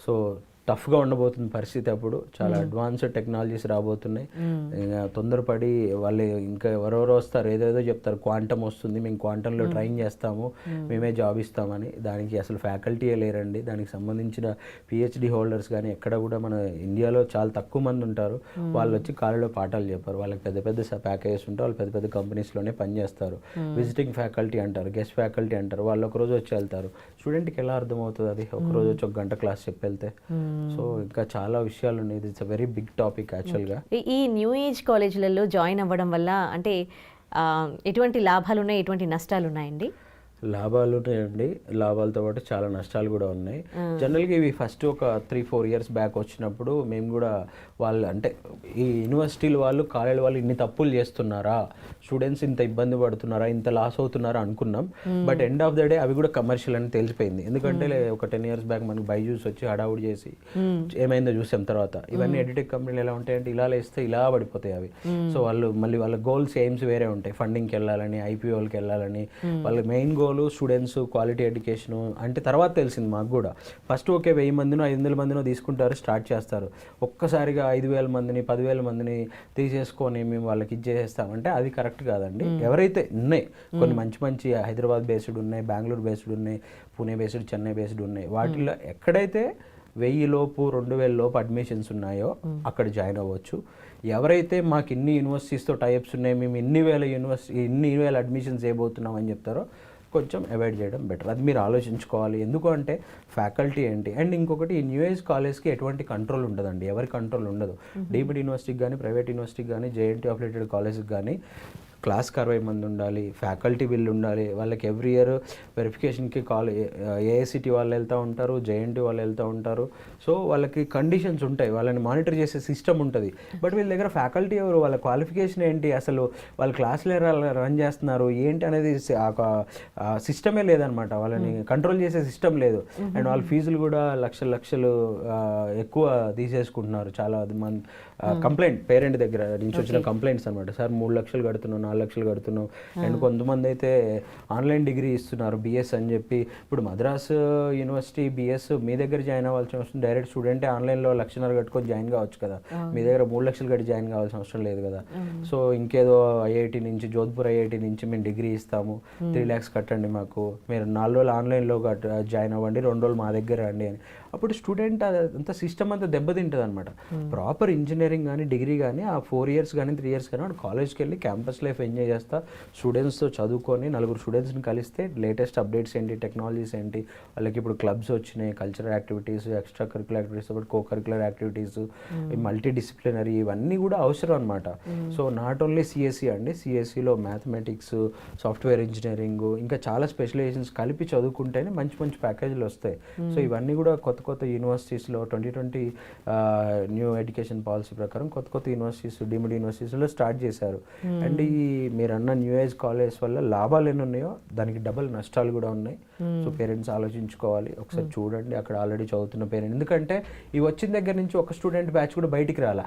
సో టఫ్గా ఉండబోతుంది పరిస్థితి. అప్పుడు చాలా అడ్వాన్స్డ్ టెక్నాలజీస్ రాబోతున్నాయి. తొందరపడి వాళ్ళు ఇంకా ఎవరెవరో వస్తారు, ఏదేదో చెప్తారు, క్వాంటమ్ వస్తుంది, మేము క్వాంటంలో ట్రైన్ చేస్తాము, మేమే జాబ్ ఇస్తామని. దానికి అసలు ఫ్యాకల్టీయే లేరండి. దానికి సంబంధించిన పిహెచ్డి హోల్డర్స్ కానీ ఎక్కడ కూడా మన ఇండియాలో చాలా తక్కువ మంది ఉంటారు. వాళ్ళు వచ్చి కాలేజీలో పాఠాలు చెప్పారు. వాళ్ళకి పెద్ద పెద్ద ప్యాకేజెస్ ఉంటాయి, వాళ్ళు పెద్ద పెద్ద కంపెనీస్లోనే పనిచేస్తారు. విజిటింగ్ ఫ్యాకల్టీ అంటారు, గెస్ట్ ఫ్యాకల్టీ అంటారు. వాళ్ళు ఒకరోజు వచ్చి వెళ్తారు. స్టూడెంట్కి ఎలా అర్థమవుతుంది అది? ఒకరోజు వచ్చి 1 గంట క్లాస్ చెప్పి వెళ్తే. సో ఇంకా చాలా విషయాలు ఉన్నాయి. It's a very big topic యాక్చువల్గా. ఈ న్యూ ఏజ్ కాలేజీలలో జాయిన్ అవ్వడం వల్ల అంటే ఎటువంటి లాభాలు ఉన్నాయి, ఎటువంటి నష్టాలు ఉన్నాయండి? లాభాలు ఉన్నాయండి, లాభాలతో పాటు చాలా నష్టాలు కూడా ఉన్నాయి. జనరల్గా ఇవి ఫస్ట్ ఒక 3-4 ఇయర్స్ బ్యాక్ వచ్చినప్పుడు మేము కూడా వాళ్ళు అంటే ఈ యూనివర్సిటీలు వాళ్ళు, కాలేజీ వాళ్ళు ఇన్ని తప్పులు చేస్తున్నారా, స్టూడెంట్స్ ఇంత ఇబ్బంది పడుతున్నారా, ఇంత లాస్ అవుతున్నారా అనుకున్నాం. But end of the day అవి కూడా కమర్షియల్ అని తెలిసిపోయింది. ఎందుకంటే ఒక 10 ఇయర్స్ బ్యాక్ మనకి బైజూస్ వచ్చి హడావుడి చేసి ఏమైందో చూసాం. తర్వాత ఇవన్నీ ఎడిటెక్ కంపెనీలు ఎలా ఉంటాయంటే ఇలా వేస్తే ఇలా పడిపోతాయి అవి. సో వాళ్ళు మళ్ళీ వాళ్ళ గోల్స్, ఎయిమ్స్ వేరే ఉంటాయి. ఫండింగ్కి వెళ్ళాలని, ఐపీఓలకి వెళ్ళాలని. వాళ్ళ main goal students quality education అంటే తర్వాత తెలిసింది మాకు కూడా. ఫస్ట్ ఓకే 1000 మందినో 500 మందినో తీసుకుంటారు, స్టార్ట్ చేస్తారు. ఒక్కసారిగా 5,000 మందిని 10,000 మందిని తీసేసుకొని మేము వాళ్ళకి ఇచ్చేస్తామంటే అది కరెక్ట్ కాదండి. ఎవరైతే ఉన్నాయి కొన్ని మంచి మంచి హైదరాబాద్ బేస్డ్ ఉన్నాయి, బెంగళూరు బేస్డ్ ఉన్నాయి, పూణే బేస్డ్, చెన్నై బేస్డ్ ఉన్నాయి. వాటిల్లో ఎక్కడైతే 1000 లోపు 2000 లోపు అడ్మిషన్స్ ఉన్నాయో అక్కడ జాయిన్ అవ్వచ్చు. ఎవరైతే మాకు ఇన్ని యూనివర్సిటీస్తో టైప్స్ ఉన్నాయి, మేము ఇన్ని వేల అడ్మిషన్స్ చేయబోతున్నాం అని చెప్తారో కొంచెం అవాయిడ్ చేయడం బెటర్. అది మీరు ఆలోచించుకోవాలి. ఎందుకు అంటే ఫ్యాకల్టీ ఏంటి, అండ్ ఇంకొకటి ఈ న్యూఏజ్ కాలేజ్కి ఎటువంటి కంట్రోల్ ఉండదండి, ఎవరి కంట్రోల్ ఉండదు. డీమ్డ్ యూనివర్సిటీకి కానీ, ప్రైవేట్ యూనివర్సిటీకి కానీ, జేఎన్టీ అఫిలియేటెడ్ కాలేజ్కి కానీ క్లాస్కి 60 మంది ఉండాలి, ఫ్యాకల్టీ వీళ్ళు ఉండాలి. వాళ్ళకి ఎవ్రీ ఇయర్ వెరిఫికేషన్కి ఏఐసిటీ వాళ్ళు వెళ్తూ ఉంటారు, జేఎన్టీ వాళ్ళు వెళ్తూ ఉంటారు. సో వాళ్ళకి కండిషన్స్ ఉంటాయి, వాళ్ళని మానిటర్ చేసే సిస్టమ్ ఉంటుంది. బట్ వీళ్ళ దగ్గర ఫ్యాకల్టీ ఎవరు, వాళ్ళ క్వాలిఫికేషన్ ఏంటి, అసలు వాళ్ళ క్లాసులు రన్ చేస్తున్నారు ఏంటి అనేది సిస్టమే లేదనమాట. వాళ్ళని కంట్రోల్ చేసే సిస్టమ్ లేదు. అండ్ వాళ్ళ ఫీజులు కూడా లక్షలు ఎక్కువ తీసేసుకుంటున్నారు. చాలా మంది కంప్లైంట్, పేరెంట్ దగ్గర నుంచి వచ్చిన కంప్లైంట్స్ అనమాట. సార్ 3 లక్షలు కడుతున్నాం, 4 లక్షలు కడుతున్నాం. అండ్ కొంతమంది అయితే ఆన్లైన్ డిగ్రీ ఇస్తున్నారు బిఎస్ అని చెప్పి. ఇప్పుడు మద్రాసు యూనివర్సిటీ బిఎస్ మీ దగ్గర జాయిన్ అవ్వాల్సిన అవసరం, డైరెక్ట్ స్టూడెంటే ఆన్లైన్లో 1,50,000 కట్టుకొని జాయిన్ కావచ్చు కదా. మీ దగ్గర 3 లక్షలు కట్టి జాయిన్ కావాల్సిన అవసరం లేదు కదా. సో ఇంకేదో ఐఐటి నుంచి, జోధ్పూర్ ఐఐటి నుంచి మేము డిగ్రీ ఇస్తాము, 3 lakhs కట్టండి మాకు, మీరు 4 రోజులు ఆన్లైన్లో జాయిన్ అవ్వండి, 2 రోజులు మా దగ్గర రండి అని. అప్పుడు స్టూడెంట్ అంత సిస్టమ్ అంతా దెబ్బతింటుంది అనమాట. ప్రాపర్ ఇంజనీరింగ్ కానీ డిగ్రీ కానీ ఆ 4 years కానీ 3 years కానీ వాడు కాలేజ్కి వెళ్ళి క్యాంపస్ లైఫ్ ఎంజాయ్ చేస్తా, స్టూడెంట్స్తో చదువుకొని 4 స్టూడెంట్స్ని కలిస్తే లేటెస్ట్ అప్డేట్స్ ఏంటి, టెక్నాలజీస్ ఏంటి, వాళ్ళకి ఇప్పుడు క్లబ్స్ వచ్చినాయి, cultural activities, extra curricular activities, co curricular activities, multi disciplinary, ఇవన్నీ కూడా అవసరం అనమాట. సో నాట్ ఓన్లీ సిఎస్సి అండి, సిఎస్సిలో మ్యాథమెటిక్స్, సాఫ్ట్వేర్ ఇంజనీరింగ్, ఇంకా చాలా స్పెషలైజేషన్స్ కలిపి చదువుకుంటేనే మంచి మంచి ప్యాకేజీలు వస్తాయి. సో ఇవన్నీ కూడా కొత్త కొత్త యూనివర్సిటీస్లో 2020 న్యూ ఎడ్యుకేషన్ పాలసీ ప్రకారం కొత్త కొత్త యూనివర్సిటీస్, డీమ్డ్ యూనివర్సిటీస్లో స్టార్ట్ చేశారు. అండ్ ఈ మీరు అన్న న్యూ ఏజ్ కాలేజ్ వల్ల లాభాలు ఎన్ని ఉన్నాయో దానికి డబుల్ నష్టాలు కూడా ఉన్నాయి. సో పేరెంట్స్ ఆలోచించుకోవాలి, ఒకసారి చూడండి అక్కడ ఆల్రెడీ చదువుతున్న పేరెంట్. ఎందుకంటే ఈ వచ్చిన దగ్గర నుంచి ఒక స్టూడెంట్ బ్యాచ్ కూడా బయటికి రాలా.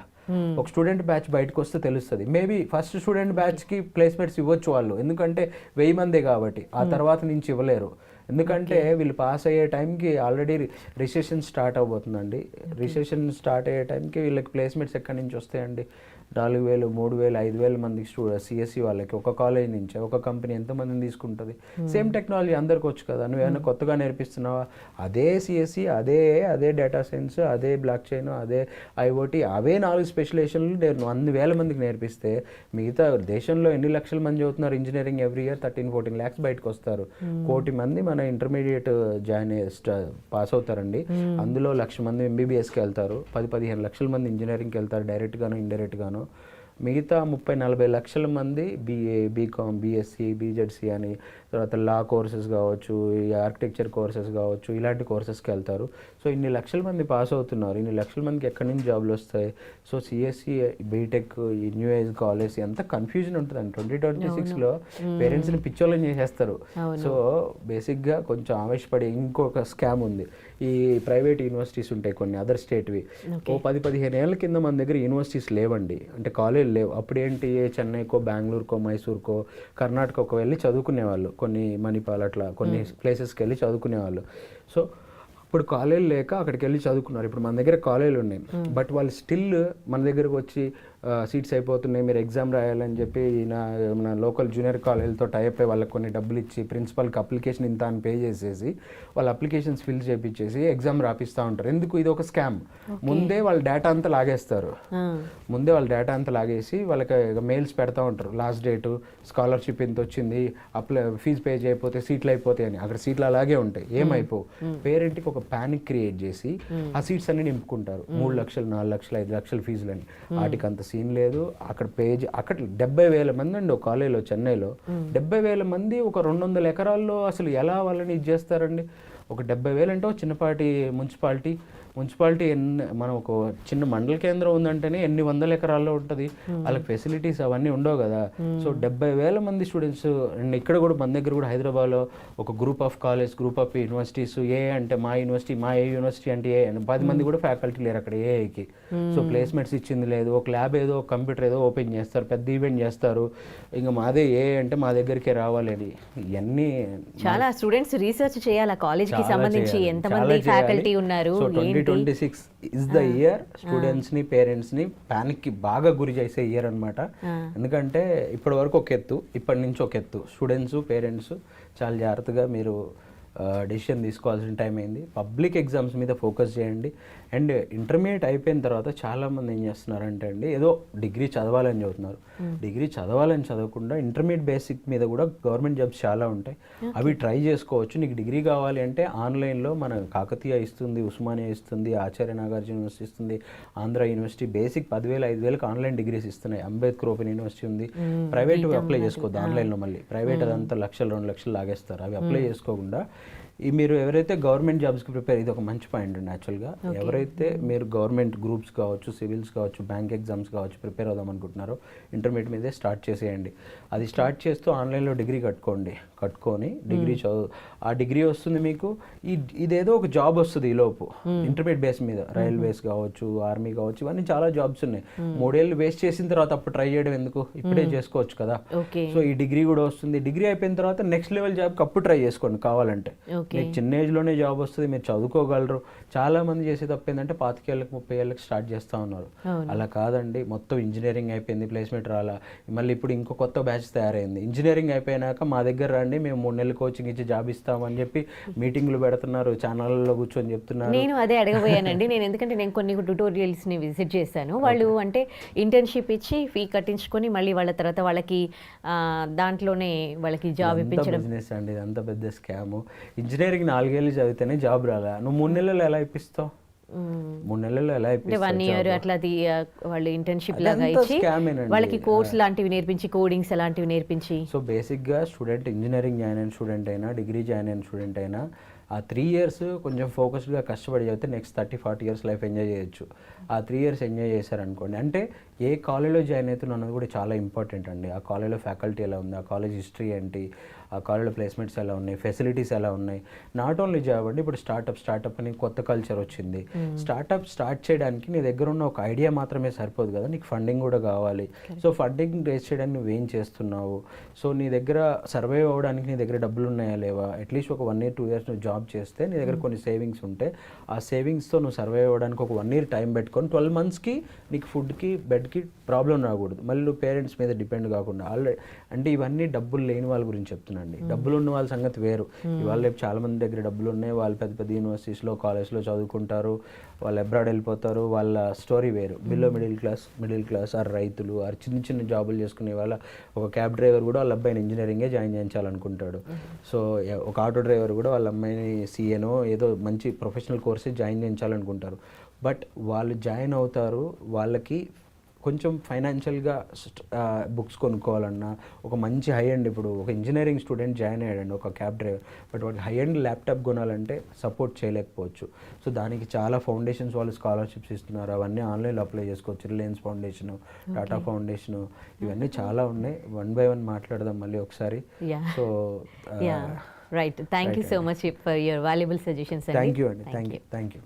ఒక స్టూడెంట్ బ్యాచ్ బయటకు వస్తే తెలుస్తుంది. మేబీ ఫస్ట్ స్టూడెంట్ బ్యాచ్కి ప్లేస్మెంట్స్ ఇవ్వచ్చు వాళ్ళు, ఎందుకంటే 1000 మందే కాబట్టి. ఆ తర్వాత నుంచి ఇవ్వలేరు, ఎందుకంటే వీళ్ళు పాస్ అయ్యే టైంకి ఆల్రెడీ రిసెషన్ స్టార్ట్ అవబోతుందండి. రిసెషన్ స్టార్ట్ అయ్యే టైంకి వీళ్ళకి ప్లేస్మెంట్స్ ఎక్కడి నుంచి వస్తాయండి? 4,000, 3,000, 5,000 మందికి సిఎస్సి వాళ్ళకి ఒక కాలేజ్ నుంచి ఒక కంపెనీ ఎంతమందిని తీసుకుంటుంది? సేమ్ టెక్నాలజీ అందరికి వచ్చు కదా, నువ్వేమైనా కొత్తగా నేర్పిస్తున్నావా? అదే సిఎస్సి, అదే డేటా సైన్స్, అదే బ్లాక్ చైన్, అదే ఐఓటీ, అవే 4 స్పెషలైజేషన్లు నేను 1,000 మందికి నేర్పిస్తే మిగతా దేశంలో ఎన్ని లక్షల మంది చదువుతున్నారు ఇంజనీరింగ్? ఎవ్రీ ఇయర్ 13-14 lakhs బయటకు వస్తారు. 1 కోటి మంది మన ఇంటర్మీడియట్ పాస్ అవుతారండి. అందులో 1,00,000 మంది ఎంబీబీఎస్కి వెళ్తారు, 10-15 లక్షల మంది ఇంజనీరింగ్కి వెళ్తారు, డైరెక్ట్గాను ఇండైరెక్ట్గాను. మిగతా 30-40 లక్షల మంది బీకామ్, బీఎస్సీ, బీజెడ్సీ అని, తర్వాత లా కోర్సెస్ కావచ్చు, ఈ ఆర్కిటెక్చర్ కోర్సెస్ కావచ్చు, ఇలాంటి కోర్సెస్కి వెళ్తారు. సో ఇన్ని లక్షల మంది పాస్ అవుతున్నారు, ఇన్ని లక్షల మందికి ఎక్కడి నుంచి జాబ్లు వస్తాయి? సో సిఎస్సి, బీటెక్, ఈ న్యూ ఏజ్ కాలేజ్ ఎంత కన్ఫ్యూజన్ ఉంటుందండి. 2026లో పేరెంట్స్ని పిచ్చోళ్ళని చేసేస్తారు. సో బేసిక్గా కొంచెం ఆవేశపడి, ఇంకొక స్కామ్ ఉంది. ఈ ప్రైవేట్ యూనివర్సిటీస్ ఉంటాయి కొన్ని అదర్ స్టేట్వి, ఓ 10-15 ఏళ్ళ కింద మన దగ్గర యూనివర్సిటీస్ లేవండి, అంటే కాలేజ్ లేవు. అప్పుడు ఏంటి, చెన్నైకో, బెంగళూరుకో, మైసూర్కో, కర్ణాటకకో వెళ్ళి చదువుకునేవాళ్ళు, కొన్ని మణిపాల్ అట్లా కొన్ని ప్లేసెస్కి వెళ్ళి చదువుకునేవాళ్ళు. సో ఇప్పుడు కాలేజ్ లేక అక్కడికి వెళ్ళి చదువుకున్నారు. ఇప్పుడు మన దగ్గర కాలేజీలు ఉన్నాయి, బట్ వాళ్ళు స్టిల్ మన దగ్గరకు వచ్చి సీట్స్ అయిపోతున్నాయి, మీరు ఎగ్జామ్ రాయాలని చెప్పి మన లోకల్ జూనియర్ కాలేజీలతో టైప్ అయ్యి వాళ్ళకి కొన్ని డబ్బులు ఇచ్చి ప్రిన్సిపల్కి అప్లికేషన్ ఇంత అని పే చేసేసి వాళ్ళ అప్లికేషన్స్ ఫిల్ చేయించేసి ఎగ్జామ్ రాపిస్తూ ఉంటారు. ఎందుకు? ఇది ఒక స్కామ్. ముందే వాళ్ళ డేటా అంతా లాగేస్తారు, ముందే వాళ్ళ డేటా అంతా లాగేసి వాళ్ళకి మెయిల్స్ పెడతా ఉంటారు, లాస్ట్ డేటు, స్కాలర్షిప్ ఇంత వచ్చింది, ఫీజు పే చేయకపోతే సీట్లు అయిపోతాయి అని. అక్కడ సీట్లు అలాగే ఉంటాయి, ఏమైపో. పేరెంట్కి ఒక ప్యానిక్ క్రియేట్ చేసి ఆ సీట్స్ అన్ని నింపుకుంటారు, 3 లక్షలు, 4 లక్షలు, 5 లక్షల ఫీజులని. వాటికి అంత సీన్ లేదు. అక్కడ అక్కడ 70,000 మంది అండి ఒక కాలేజీలో, చెన్నైలో 70,000 మంది ఒక 200 ఎకరాల్లో అసలు ఎలా వాళ్ళని ఇది చేస్తారండి? ఒక 70,000 అంటే చిన్నపాటి మున్సిపాలిటీ మనం ఒక చిన్న మండల కేంద్రం ఉందంటేనే ఎన్ని 100 ఎకరాల్లో ఉంటుంది, వాళ్ళకి ఫెసిలిటీస్ అవన్నీ ఉండవు కదా. సో 70,000 మంది స్టూడెంట్స్. అండ్ ఇక్కడ కూడా మన దగ్గర కూడా హైదరాబాద్లో ఒక group of college, group of universities, ఏ అంటే మా యూనివర్సిటీ అంటే ఏ అని 10 మంది కూడా ఫ్యాకల్టీ లేరు అక్కడ ఏఐకి. సో ప్లేస్మెంట్స్ ఇచ్చింది లేదు. ఒక ల్యాబ్ ఏదో, ఒక కంప్యూటర్ ఏదో ఓపెన్ చేస్తారు, పెద్ద ఈవెంట్ చేస్తారు, ఇంకా మాదే ఏ అంటే మా దగ్గరికే రావాలని. ఇవన్నీ చాలా స్టూడెంట్స్ రీసెర్చ్ చేయాలి ఆ కాలేజ్కి సంబంధించి, ఎంతమంది ఫ్యాకల్టీ ఉన్నారు. 2026 ఇస్ ద ఇయర్ స్టూడెంట్స్ని, పేరెంట్స్ని ప్యానిక్కి బాగా గురి చేసే ఇయర్ అనమాట. ఎందుకంటే ఇప్పటి వరకు ఒక ఎత్తు, ఇప్పటి నుంచి ఒక ఎత్తు. స్టూడెంట్స్, పేరెంట్స్ చాలా జాగ్రత్తగా మీరు డెసిషన్ తీసుకోవాల్సిన టైం అయింది. పబ్లిక్ ఎగ్జామ్స్ మీద ఫోకస్ చేయండి. అండ్ ఇంటర్మీడియట్ అయిపోయిన తర్వాత చాలామంది ఏం చేస్తున్నారంటే అండి, ఏదో డిగ్రీ చదవాలని చదువుతున్నారు. డిగ్రీ చదవాలని చదవకుండా ఇంటర్మీడియట్ బేసిక్ మీద కూడా గవర్నమెంట్ జాబ్స్ చాలా ఉంటాయి, అవి ట్రై చేసుకోవచ్చు. నీకు డిగ్రీ కావాలి అంటే ఆన్లైన్లో మన కాకతీయ ఇస్తుంది, ఉస్మానియా ఇస్తుంది, ఆచార్య నాగార్జున యూనివర్సిటీ ఇస్తుంది, ఆంధ్ర యూనివర్సిటీ బేసిక్ 10,000, 5,000కి ఆన్లైన్ డిగ్రీస్ ఇస్తున్నాయి. అంబేద్కర్ ఓపెన్ యూనివర్సిటీ ఉంది. ప్రైవేట్ అప్లై చేసుకోవద్దు ఆన్లైన్లో, మళ్ళీ ప్రైవేట్ అదంతా 1,00,000, 2 లక్షలు లాగేస్తారు. అవి అప్లై చేసుకోకుండా ఈ మీరు ఎవరైతే గవర్నమెంట్ జాబ్స్కి ప్రిపేర్, ఇది ఒక మంచి పాయింట్ అండి యాక్చువల్గా. ఎవరైతే మీరు గవర్నమెంట్ గ్రూప్స్ కావచ్చు, సివిల్స్ కావచ్చు, బ్యాంక్ ఎగ్జామ్స్ కావచ్చు ప్రిపేర్ అవుదాం అనుకుంటున్నారో ఇంటర్మీడియట్ మీదే స్టార్ట్ చేసేయండి. అది స్టార్ట్ చేస్తూ ఆన్లైన్లో డిగ్రీ కట్టుకొని డిగ్రీ చదువు, ఆ డిగ్రీ వస్తుంది మీకు, ఇదేదో ఒక జాబ్ వస్తుంది ఈలోపు ఇంటర్మీడియట్ బేస్ మీద. రైల్వేస్ కావచ్చు, ఆర్మీ కావచ్చు, ఇవన్నీ చాలా జాబ్స్ ఉన్నాయి. 3 ఏళ్ళు వేస్ట్ చేసిన తర్వాత అప్పుడు ట్రై చేయడం ఎందుకు, ఇప్పుడే చేసుకోవచ్చు కదా. సో ఈ డిగ్రీ కూడా వస్తుంది. డిగ్రీ అయిపోయిన తర్వాత నెక్స్ట్ లెవెల్ జాబ్కి అప్పుడు ట్రై చేసుకోండి కావాలంటే. మీకు చిన్న ఏజ్లోనే జాబ్ వస్తుంది, మీరు చదువుకోగలరు. చాలా మంది చేసే తప్పు ఏంటంటే 25 ఏళ్ళకి 30 ఏళ్ళకి స్టార్ట్ చేస్తూ ఉన్నారు. అలా కాదండి. మొత్తం ఇంజనీరింగ్ అయిపోయింది, ప్లేస్మెంట్ రాలా, మళ్ళీ ఇప్పుడు ఇంకో కొత్త బ్యాచ్ తయారైంది. ఇంజనీరింగ్ అయిపోయినాక మా దగ్గర రండి, మేము 3 నెలలు కోచింగ్ ఇచ్చి జాబ్ ఇస్తామని చెప్పి మీటింగ్లు పెడుతున్నారు, ఛానళ్ళలో కూర్చొని చెప్తున్నారు. నేను అదే అడగబోయానండి. ఎందుకంటే నేను కొన్ని ట్యూటోరియల్స్ని విజిట్ చేశాను. వాళ్ళు అంటే ఇంటర్న్షిప్ ఇచ్చి ఫీ కట్టించుకొని మళ్ళీ వాళ్ళ తర్వాత వాళ్ళకి దాంట్లోనే వాళ్ళకి జాబ్ ఇప్పించడం. బిజినెస్ అండి, ఇదంతా పెద్ద స్కామ్. ఇంజనీరింగ్ 4 ఏళ్ళు చదివితేనే జాబ్ రాలా, నువ్వు 3 నెలలు ఎలా ఇప్పిస్తావు? 3 నెలల్లో ఎలా ఇప్పిస్తావు? 1 ఇయర్ అట్లా వాళ్ళు ఇంటర్న్షిప్ లాగా ఇచ్చి వాళ్ళకి కోర్స్ లాంటివి నేర్పించి, కోడింగ్స్ అలాంటివి నేర్పించి. సో బేసిక్గా స్టూడెంట్, ఇంజనీరింగ్ జాయిన్ అయిన స్టూడెంట్ అయినా, డిగ్రీ జాయిన్ అయిన స్టూడెంట్ అయినా ఆ 3 ఇయర్స్ కొంచెం ఫోకస్డ్గా కష్టపడి చదివితే నెక్స్ట్ 30-40 ఇయర్స్ లైఫ్ ఎంజాయ్ చేయొచ్చు. ఆ 3 ఇయర్స్ ఎంజాయ్ చేశారనుకోండి, అంటే ఏ కాలేజ్లో జాయిన్ అవుతున్నా అన్నది కూడా చాలా ఇంపార్టెంట్ అండి. ఆ కాలేజ్లో ఫ్యాకల్టీ ఎలా ఉంది, ఆ కాలేజ్ హిస్టరీ ఏంటి, ఆ కాలేజ్లో ప్లేస్మెంట్స్ ఎలా ఉన్నాయి, ఫెసిలిటీస్ ఎలా ఉన్నాయి. నాట్ ఓన్లీ జాబ్ అండి, ఇప్పుడు స్టార్టప్ అని కొత్త కల్చర్ వచ్చింది. స్టార్ట్ చేయడానికి నీ దగ్గర ఉన్న ఒక ఐడియా మాత్రమే సరిపోదు కదా, నీకు ఫండింగ్ కూడా కావాలి. సో ఫండింగ్ రేస్ చేయడానికి నువ్వేం చేస్తున్నావు, సో నీ దగ్గర సర్వైవ్ అవ్వడానికి నీ దగ్గర డబ్బులు ఉన్నాయా లేవా, అట్లీస్ట్ ఒక 1 year 2 years నువ్వు జాబ్ చేస్తే నీ దగ్గర కొన్ని సేవింగ్స్ ఉంటే ఆ సేవింగ్స్తో నువ్వు సర్వైవ్ అవ్వడానికి ఒక 1 year టైం పెట్టుకొని 12 monthsకి నీకు ఫుడ్కి బెడ్కి ప్రాబ్లం రాకూడదు. మళ్ళీ నువ్వు పేరెంట్స్ మీద డిపెండ్ కాకుండా. ఆల్రెడీ అంటే ఇవన్నీ డబ్బులు లేని వాళ్ళ గురించి చెప్తున్నాండి. డబ్బులు ఉన్న వాళ్ళ సంగతి వేరు. ఇవాళ రేపు చాలా మంది దగ్గర డబ్బులు ఉన్నాయి, వాళ్ళు పెద్ద పెద్ద యూనివర్సిటీస్లో, కాలేజ్లో చదువుకుంటారు, వాళ్ళు అబ్రాడ్ వెళ్ళిపోతారు, వాళ్ళ స్టోరీ వేరు. బిలో మిడిల్ క్లాస్ ఆర్ రైతులు ఆర్ చిన్న చిన్న జాబులు చేసుకునే వాళ్ళ, ఒక క్యాబ్ డ్రైవర్ కూడా వాళ్ళ అబ్బాయిని ఇంజనీరింగే జాయిన్ చేయించాలనుకుంటాడు. సో ఒక ఆటో డ్రైవర్ కూడా వాళ్ళ అమ్మాయిని సిఏనో ఏదో మంచి ప్రొఫెషనల్ కోర్సే జాయిన్ చేయించాలనుకుంటారు. బట్ వాళ్ళు జాయిన్ అవుతారు, వాళ్ళకి కొంచెం ఫైనాన్షియల్గా బుక్స్ కొనుక్కోవాలన్నా, ఒక మంచి హై అండ్, ఇప్పుడు ఒక ఇంజనీరింగ్ స్టూడెంట్ జాయిన్ అయ్యాడండి ఒక క్యాబ్ డ్రైవర్, బట్ వాడికి హై అండ్ ల్యాప్టాప్ కొనాలంటే సపోర్ట్ చేయలేకపోవచ్చు. సో దానికి చాలా ఫౌండేషన్స్ వాళ్ళు స్కాలర్షిప్స్ ఇస్తున్నారు, అవన్నీ ఆన్లైన్లో అప్లై చేసుకోవచ్చు. రిలయన్స్ ఫౌండేషను, టాటా ఫౌండేషను, ఇవన్నీ చాలా ఉన్నాయి. 1 by 1 మాట్లాడదాం మళ్ళీ ఒకసారి. So right, thank you so much for your valuable suggestions. Thank you అండి, థ్యాంక్ యూ.